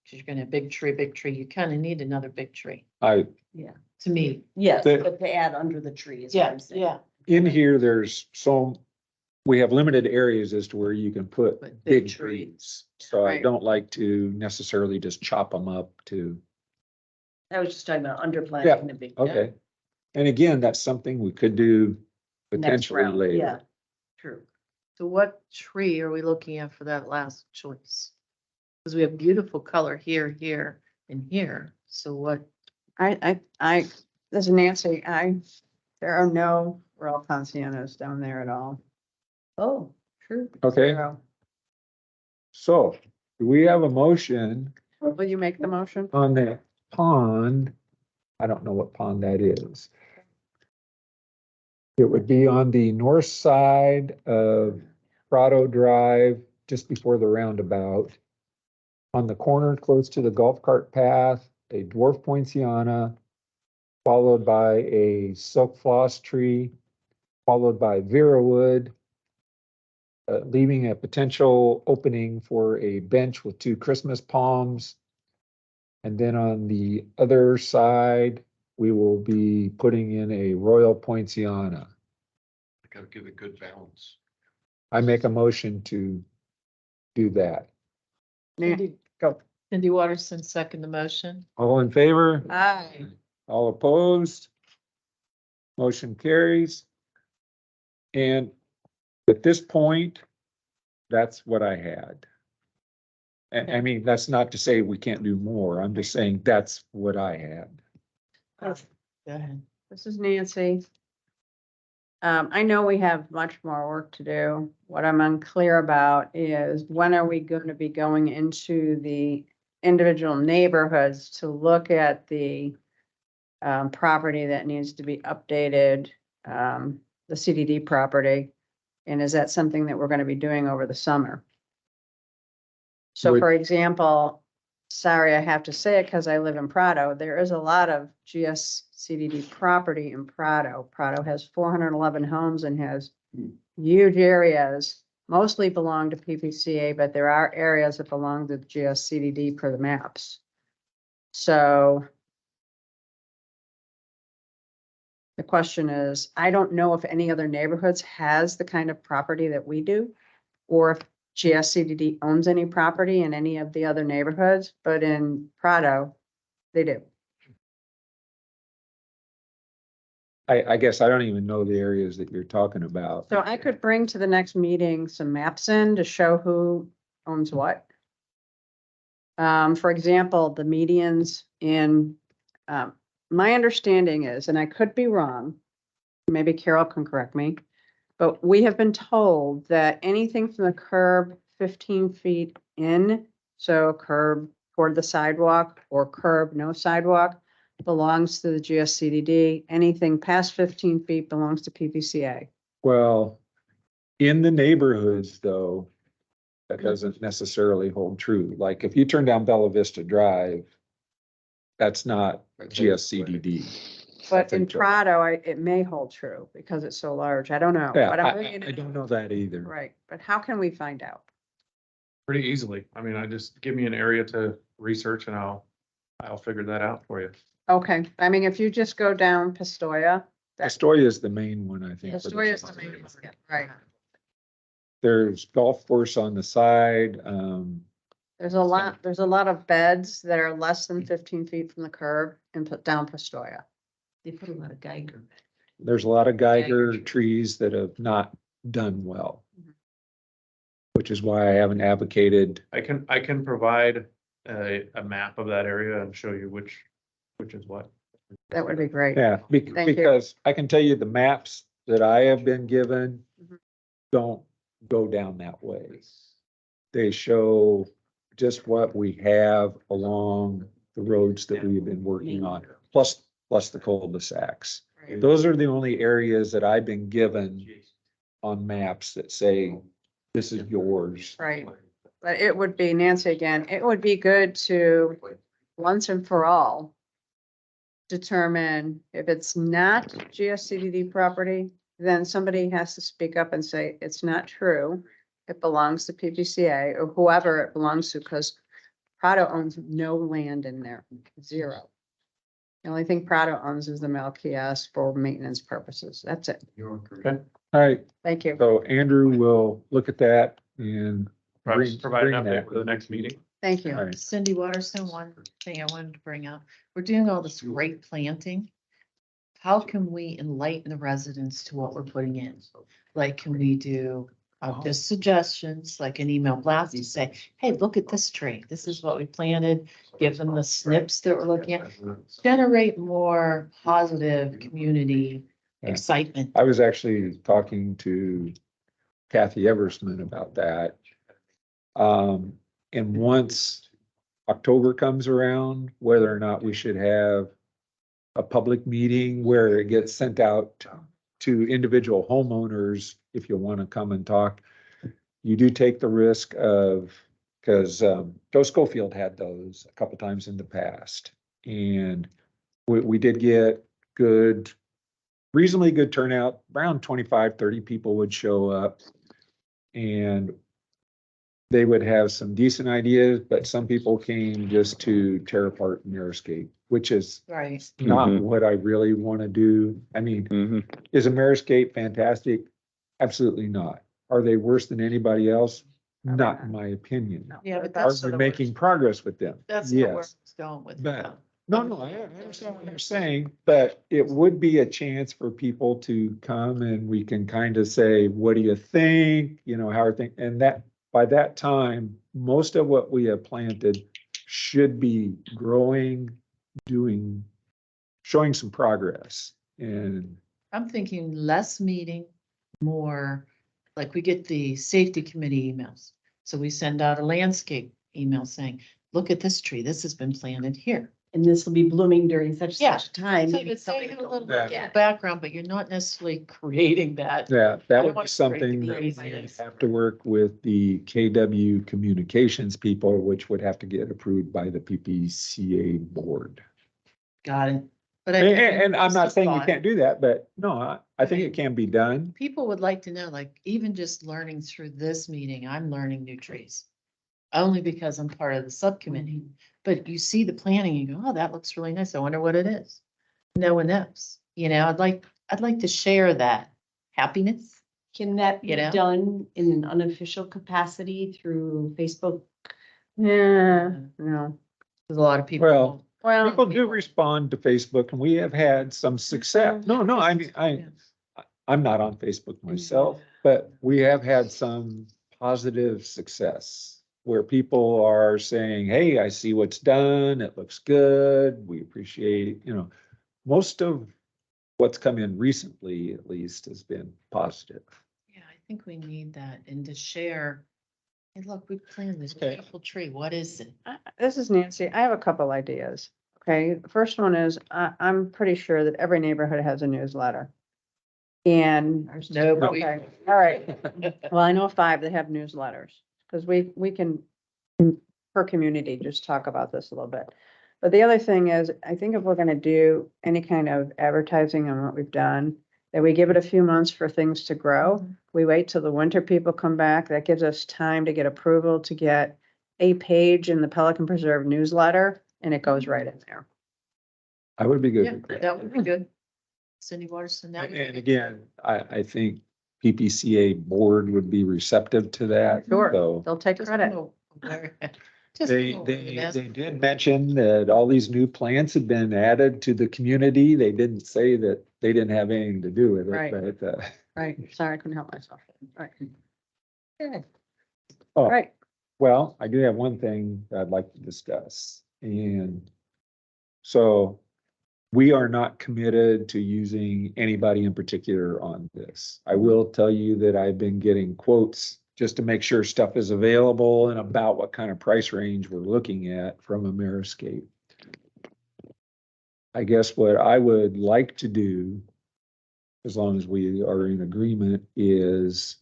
because you're gonna have big tree, you kind of need another big tree, I, to me. Yes, The- but to add under the tree is what I'm saying. in here, we have limited areas as to where you can put But big big trees. So I Right. don't like to necessarily just chop them up to, I was just talking about underplanting the big. okay. And again, that's something we could do Next potentially round, later. yeah, true. So what tree are we looking at for that last choice? Because we have beautiful color here, and here. So what, this is Nancy, there are no royal poncianas down there at all. Oh, true. Okay, Zero. so do we have a motion Will you make the motion? on that pond? I don't know what pond that is. It would be on the north side of Prado Drive, just before the roundabout. On the corner close to the golf cart path, a dwarf poinciana, followed by a silk floss tree, followed by Vera wood, leaving a potential opening for a bench with two Christmas palms. And then on the other side, we will be putting in a royal poinciana. I gotta give it good balance. I make a motion to do that. Nancy, go. Cindy Waterston, second the motion. All in favor? Aye. All opposed? Motion carries. And at this point, that's what I had. And I mean, that's not to say we can't do more. I'm just saying that's what I had. Go ahead. This is Nancy. I know we have much more work to do. What I'm unclear about is when are we going to be going into the individual neighborhoods to look at the property that needs to be updated, the CDD property? And is that something that we're going to be doing over the summer? So Would- for example, sorry, I have to say it because I live in Prado, there is a lot of GSCDD property in Prado. Prado has 411 homes and has huge areas, mostly belong to PPCA, but there are areas that belong to GSCDD per the maps. So the question is, I don't know if any other neighborhoods has the kind of property that we do, or if GSCDD owns any property in any of the other neighborhoods, but in Prado, they do. I guess I don't even know the areas that you're talking about. So I could bring to the next meeting some maps in to show who owns what. For example, the medians in, my understanding is, and I could be wrong, maybe Carol can correct me, but we have been told that anything from the curb 15 feet in, so curb toward the sidewalk or curb no sidewalk, belongs to the GSCDD. Anything past 15 feet belongs to PPCA. Well, in the neighborhoods though, that doesn't necessarily hold true. Like if you turn down Bella Vista Drive, that's not GSCDD. But in think so. Prado, it may hold true because it's so large. I don't know. Yeah, But I'm I bringing it- don't know that either. Right, but how can we find out? Pretty easily. I mean, I just give me an area to research and I'll figure that out for you. Okay, I mean, if you just go down Pistoia. Astoria is the main one, I think. for the Pistoia is the main one, right. There's golf course on the side. There's a lot of beds that are less than 15 feet from the curb and put down Pistoia. They put a lot of Geiger. There's a lot of Geiger trees that have not done well. Mhm. Which is why I haven't advocated, I can provide a map of that area and show you which is what. That would be great. yeah, Thank you. because I can tell you the maps that I have been given Mhm. don't go down that way. They show just what we have along the roads that we've been working on, plus the cul-de-sacs. Right. Those are the only areas that I've been given on maps that say, this is yours. Right. But it would be, Nancy, again, it would be good to once and for all determine if it's not GSCDD property, then somebody has to speak up and say, it's not true. It belongs to PPCA or whoever it belongs to, because Prado owns no land in there, zero. The only thing Prado owns is the Melchias for maintenance purposes. That's it. Okay, all right, Thank you. so Andrew will look at that and Perhaps provide an bring update that. for the next meeting. Thank All you. right. Cindy Watterson, one thing I wanted to bring up, we're doing all this great planting. How can we enlighten the residents to what we're putting in? Like, can we do just suggestions, like an email blast to say, hey, look at this tree. This is what we planted. Give them the snips that we're looking at. Generate more positive community Yeah. excitement. I was actually talking to Kathy Eversman about that. And once October comes around, whether or not we should have a public meeting where it gets sent out to individual homeowners, if you want to come and talk, you do take the risk of, because Joe Schofield had those a couple times in the past. And we did get reasonably good turnout, around 25, 30 people would show up. And they would have some decent ideas, but some people came just to tear apart Meriscape, which is Right. not Mhm. what I really want to do. I mean, Mhm. is Meriscape fantastic? Absolutely not. Are they worse than anybody else? Not in my opinion. Yeah, but Are that's we sort of making progress with them? That's not where I Yes. was going with But- that. No, I understand what you're saying, but it would be a chance for people to come and we can kind of say, what do you think? You know, how are things? And that, by that time, most of what we have planted should be growing, showing some progress. And I'm thinking less meeting, more, like we get the safety committee emails. So we send out a landscape email saying, look at this tree, this has been planted here. And this will be blooming during such Yeah. such a time. So it's saying a little bit Yeah. of background, but you're not necessarily creating that. yeah, I that don't would be want to something create that we craziness. have to work with the KW communications people, which would have to get approved by the PPCA board. Got it. But I And, think and I'm not it's a saying you thought. can't do that, but no, I think it can be done. People would like to know, like, even just learning through this meeting, I'm learning new trees. Only because I'm part of the subcommittee, but you see the planning, you go, oh, that looks really nice. I wonder what it is. No one knows, you know, I'd like to share that happiness. Can that be You know? done in an unofficial capacity through Facebook? Yeah, no. There's a lot of people. Well, Well, People do respond to Facebook and we have had some success. No, I mean, I'm not on Facebook myself, but we have had some positive success where people are saying, hey, I see what's done. It looks good. We appreciate, most of what's come in recently, at least, has been positive. Yeah, I think we need that and to share. Hey, look, we planted this Okay. beautiful tree. What is it? This is Nancy. I have a couple ideas. Okay, the first one is, I'm pretty sure that every neighborhood has a newsletter. And, No. okay, all right. Well, I know 5 that have newsletters, because we can, per community, just talk about this a little bit. But the other thing is, I think if we're gonna do any kind of advertising on what we've done, that we give it a few months for things to grow. We wait till the winter people come back. That gives us time to get approval to get a page in the Pelican Preserve newsletter, and it goes right in there. I would be good Yeah, with that. that would be good. Cindy Watterson, that would And be again, I think PPCA board would be receptive to that. Sure. So They'll take just credit. they did mention that all these new plants had been added to the community. They didn't say that they didn't have anything to do with Right. it, but, Right, sorry, I couldn't help myself. Right. Good. oh, Right, well, I do have one thing that I'd like to discuss. And so we are not committed to using anybody in particular on this. I will tell you that I've been getting quotes just to make sure stuff is available and about what kind of price range we're looking at from Ameriscape. I guess what I would like to do, as long as we are in agreement, is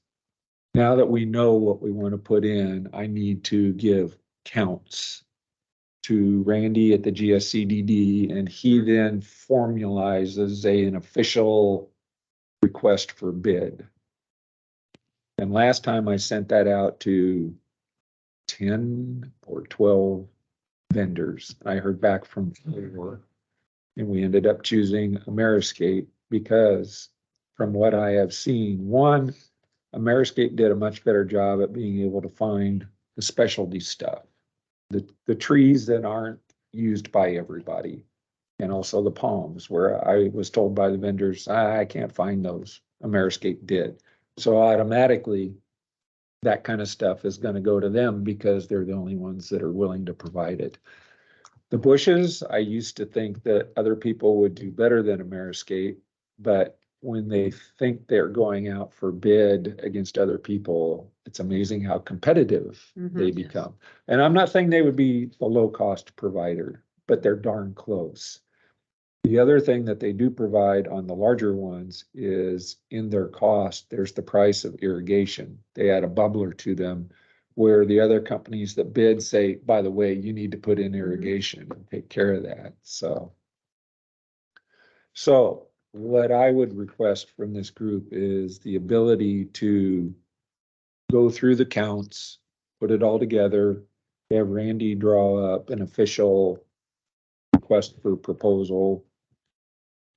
now that we know what we want to put in, I need to give counts to Randy at the GSCDD, and he then formalizes an official request for bid. And last time I sent that out to 10 or 12 vendors. I heard back from 4, and we ended up choosing Ameriscape because from what I have seen, one, Ameriscape did a much better job at being able to find the specialty stuff. The trees that aren't used by everybody. And also the palms, where I was told by the vendors, I can't find those. Ameriscape did. So automatically, that kind of stuff is gonna go to them because they're the only ones that are willing to provide it. The bushes, I used to think that other people would do better than Ameriscape, but when they think they're going out for bid against other people, it's amazing how competitive they Mhm. become. And I'm not saying they would be the low-cost provider, but they're darn close. The other thing that they do provide on the larger ones is in their cost, there's the price of irrigation. They add a bubbler to them, where the other companies that bid say, by the way, you need to put in irrigation and take care of that. So what I would request from this group is the ability to go through the counts, put it all together, have Randy draw up an official request for proposal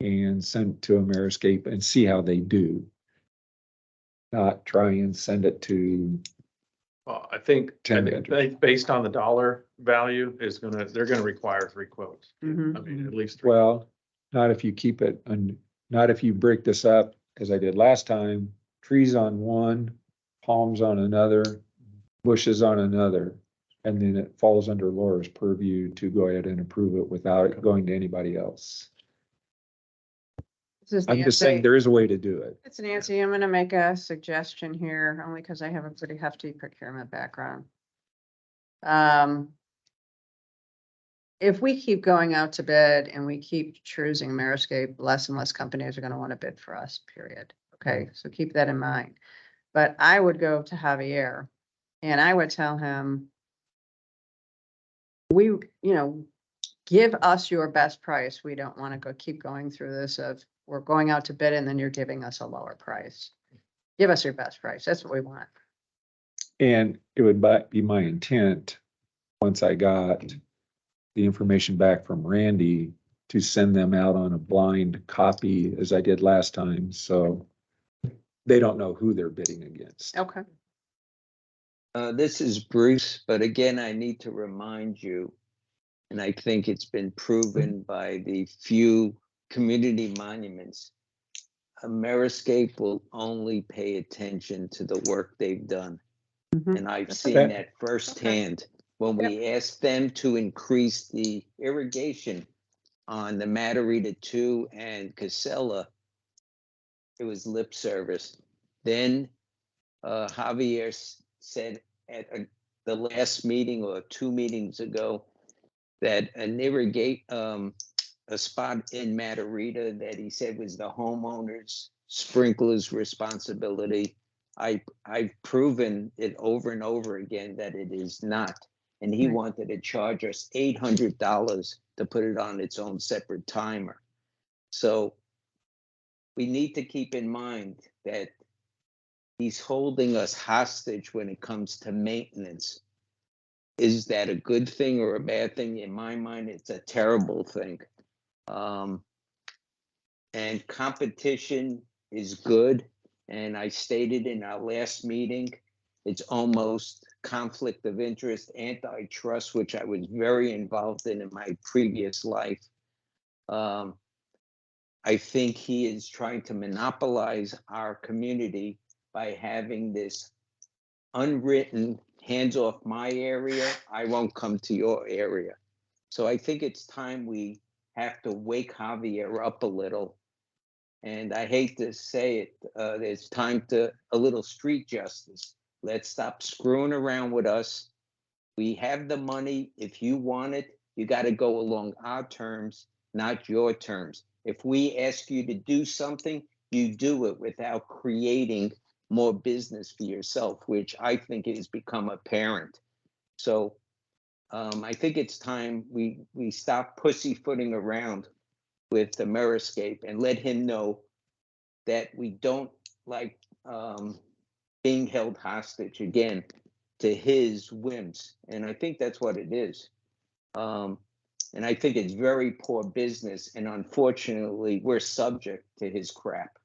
and send it to Ameriscape and see how they do. Not try and send it to, Well, I think Ten based on the dollar value they're gonna require 3 quotes. Mhm. I mean, at least 3. well, not if you keep it, not if you break this up, as I did last time, trees on one, palms on another, bushes on another. And then it falls under Laura's purview to go ahead and approve it without it going to anybody else. This is I'm just saying Nancy. there is a way to do it. It's Nancy. I'm gonna make a suggestion here, only because I have a pretty hefty procurement background. If we keep going out to bid and we keep choosing Ameriscape, less and less companies are gonna want to bid for us, period. Okay, so keep that in mind. But I would go to Javier and I would tell him, give us your best price. We don't want to keep going through this of, we're going out to bid and then you're giving us a lower price. Give us your best price. That's what we want. And it would be my intent, once I got the information back from Randy, to send them out on a blind copy as I did last time, so they don't know who they're bidding against. Okay. This is Bruce, but again, I need to remind you, And I think it's been proven by the few community monuments. Ameriscape will only pay attention to the work they've done. Mhm. And I've That's seen okay. that firsthand. When we asked them to increase the irrigation on the Matarita 2 and Casella, it was lip service. Then Javier said at the last meeting or 2 meetings ago that a spot in Matarita that he said was the homeowner's sprinklers responsibility. I've proven it over and over again that it is not. And he Right. wanted to charge us $800 to put it on its own separate timer. So we need to keep in mind that he's holding us hostage when it comes to maintenance. Is that a good thing or a bad thing? In my mind, it's a terrible thing. And competition is good. And I stated in our last meeting, it's almost conflict of interest, antitrust, which I was very involved in my previous life. I think he is trying to monopolize our community by having this unwritten hands off my area, I won't come to your area. So I think it's time we have to wake Javier up a little. And I hate to say it, there's time to a little street justice. Let's stop screwing around with us. We have the money. If you want it, you got to go along our terms, not your terms. If we ask you to do something, you do it without creating more business for yourself, which I think has become apparent. So I think it's time we stop pussyfooting around with the Meriscape and let him know that we don't like being held hostage again to his whims. And I think that's what it is. And I think it's very poor business. And unfortunately, we're subject to his crap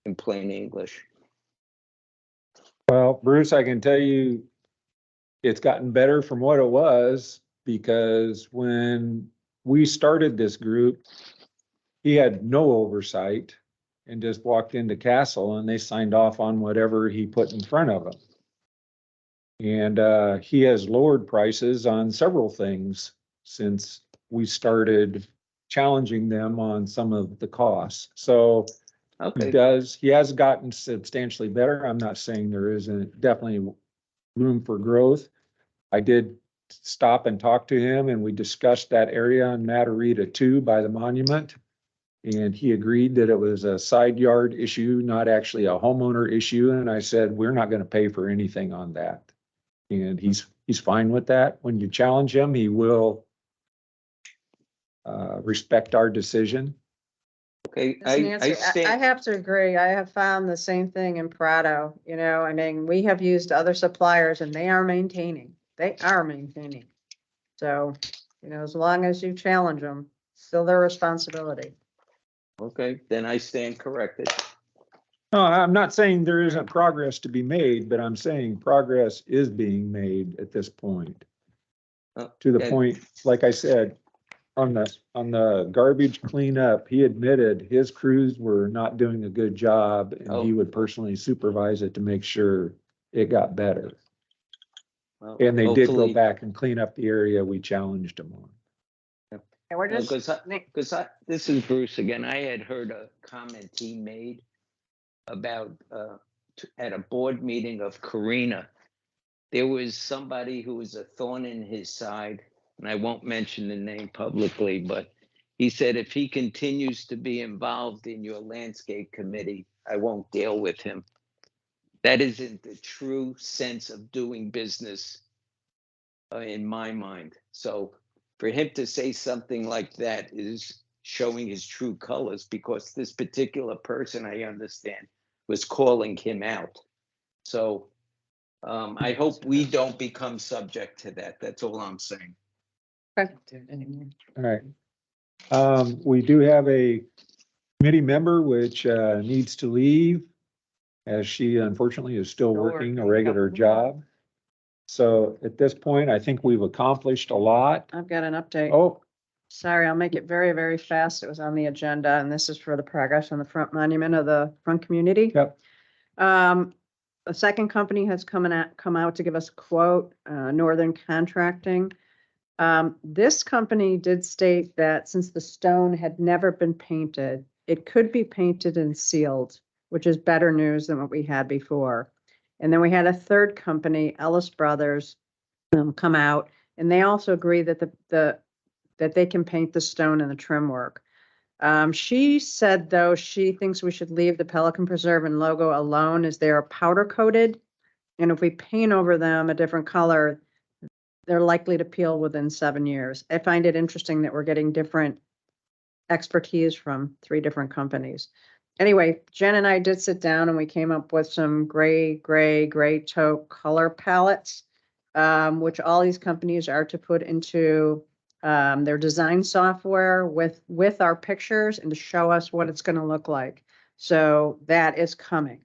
in plain English. Well, Bruce, I can tell you, it's gotten better from what it was, because when we started this group, he had no oversight and just walked into Castle and they signed off on whatever he put in front of them. And he has lowered prices on several things since we started challenging them on some of the costs. So Okay. he has gotten substantially better. I'm not saying there isn't definitely room for growth. I did stop and talk to him and we discussed that area on Matarita 2 by the monument. And he agreed that it was a side yard issue, not actually a homeowner issue. And I said, we're not going to pay for anything on that. And he's fine with that. When you challenge him, he will respect our decision. Okay. Doesn't answer- I stand. have to agree. I have found the same thing in Prado, you know, I mean, we have used other suppliers and they are maintaining. So, you know, as long as you challenge them, still their responsibility. Okay, then I stand corrected. No, I'm not saying there isn't progress to be made, but I'm saying progress is being made at this point. To the Okay. point, like I said, on the garbage cleanup, he admitted his crews were not doing a good job and he Oh. would personally supervise it to make sure it got better. Well, And they did go hopefully- back and clean up the area we challenged them on. And we're just, Because this is Bruce again. I had heard a comment he made about at a board meeting of Karina. There was somebody who was a thorn in his side, and I won't mention the name publicly, but he said if he continues to be involved in your landscape committee, I won't deal with him. That isn't the true sense of doing business in my mind. So for him to say something like that is showing his true colors, because this particular person, I understand, was calling him out. So I hope we don't become subject to that. That's all I'm saying. All right. We do have a committee member which needs to leave, as she unfortunately is still working a regular job. So at this point, I think we've accomplished a lot. I've got an update. Oh, Sorry, I'll make it very, very fast. It was on the agenda, and this is for the progress on the front monument of the front community. yep. A second company has come out to give us a quote, Northern Contracting. This company did state that since the stone had never been painted, it could be painted and sealed, which is better news than what we had before. And then we had a third company, Ellis Brothers, come out, and they also agree that that they can paint the stone and the trim work. She said, though, she thinks we should leave the Pelican Preserve and logo alone as they are powder coated. And if we paint over them a different color, they're likely to peel within 7 years. I find it interesting that we're getting different expertise from 3 different companies. Anyway, Jen and I did sit down and we came up with some gray taupe color palettes, which all these companies are to put into their design software with our pictures and to show us what it's going to look like. So that is coming.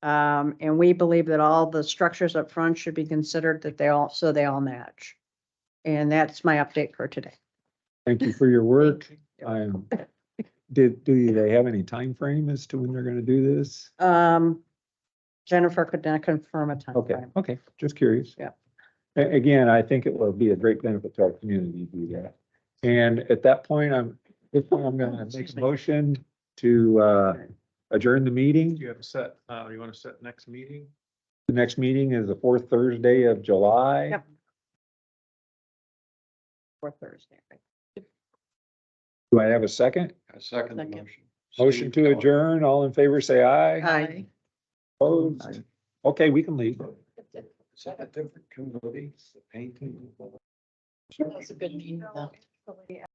And we believe that all the structures up front should be considered that they all match. And that's my update for today. Thank you for your work. Do they have any time frame as to when they're gonna do this? Jennifer could not confirm a time Okay, frame. okay, just curious. Yeah. Again, I think it will be a great benefit to our community to do that. And at that point, I'm gonna make a motion to adjourn the meeting. You have a set, you want to set next meeting? The next meeting is the 4th Thursday of July. Yep. For Thursday. Right? Do I have a second? I second the Second. motion. Motion Steve to Keller. adjourn, all in favor, say aye. Aye. Opposed? Okay, we can leave. Is that a different committee, the painting? That was a good meeting, though.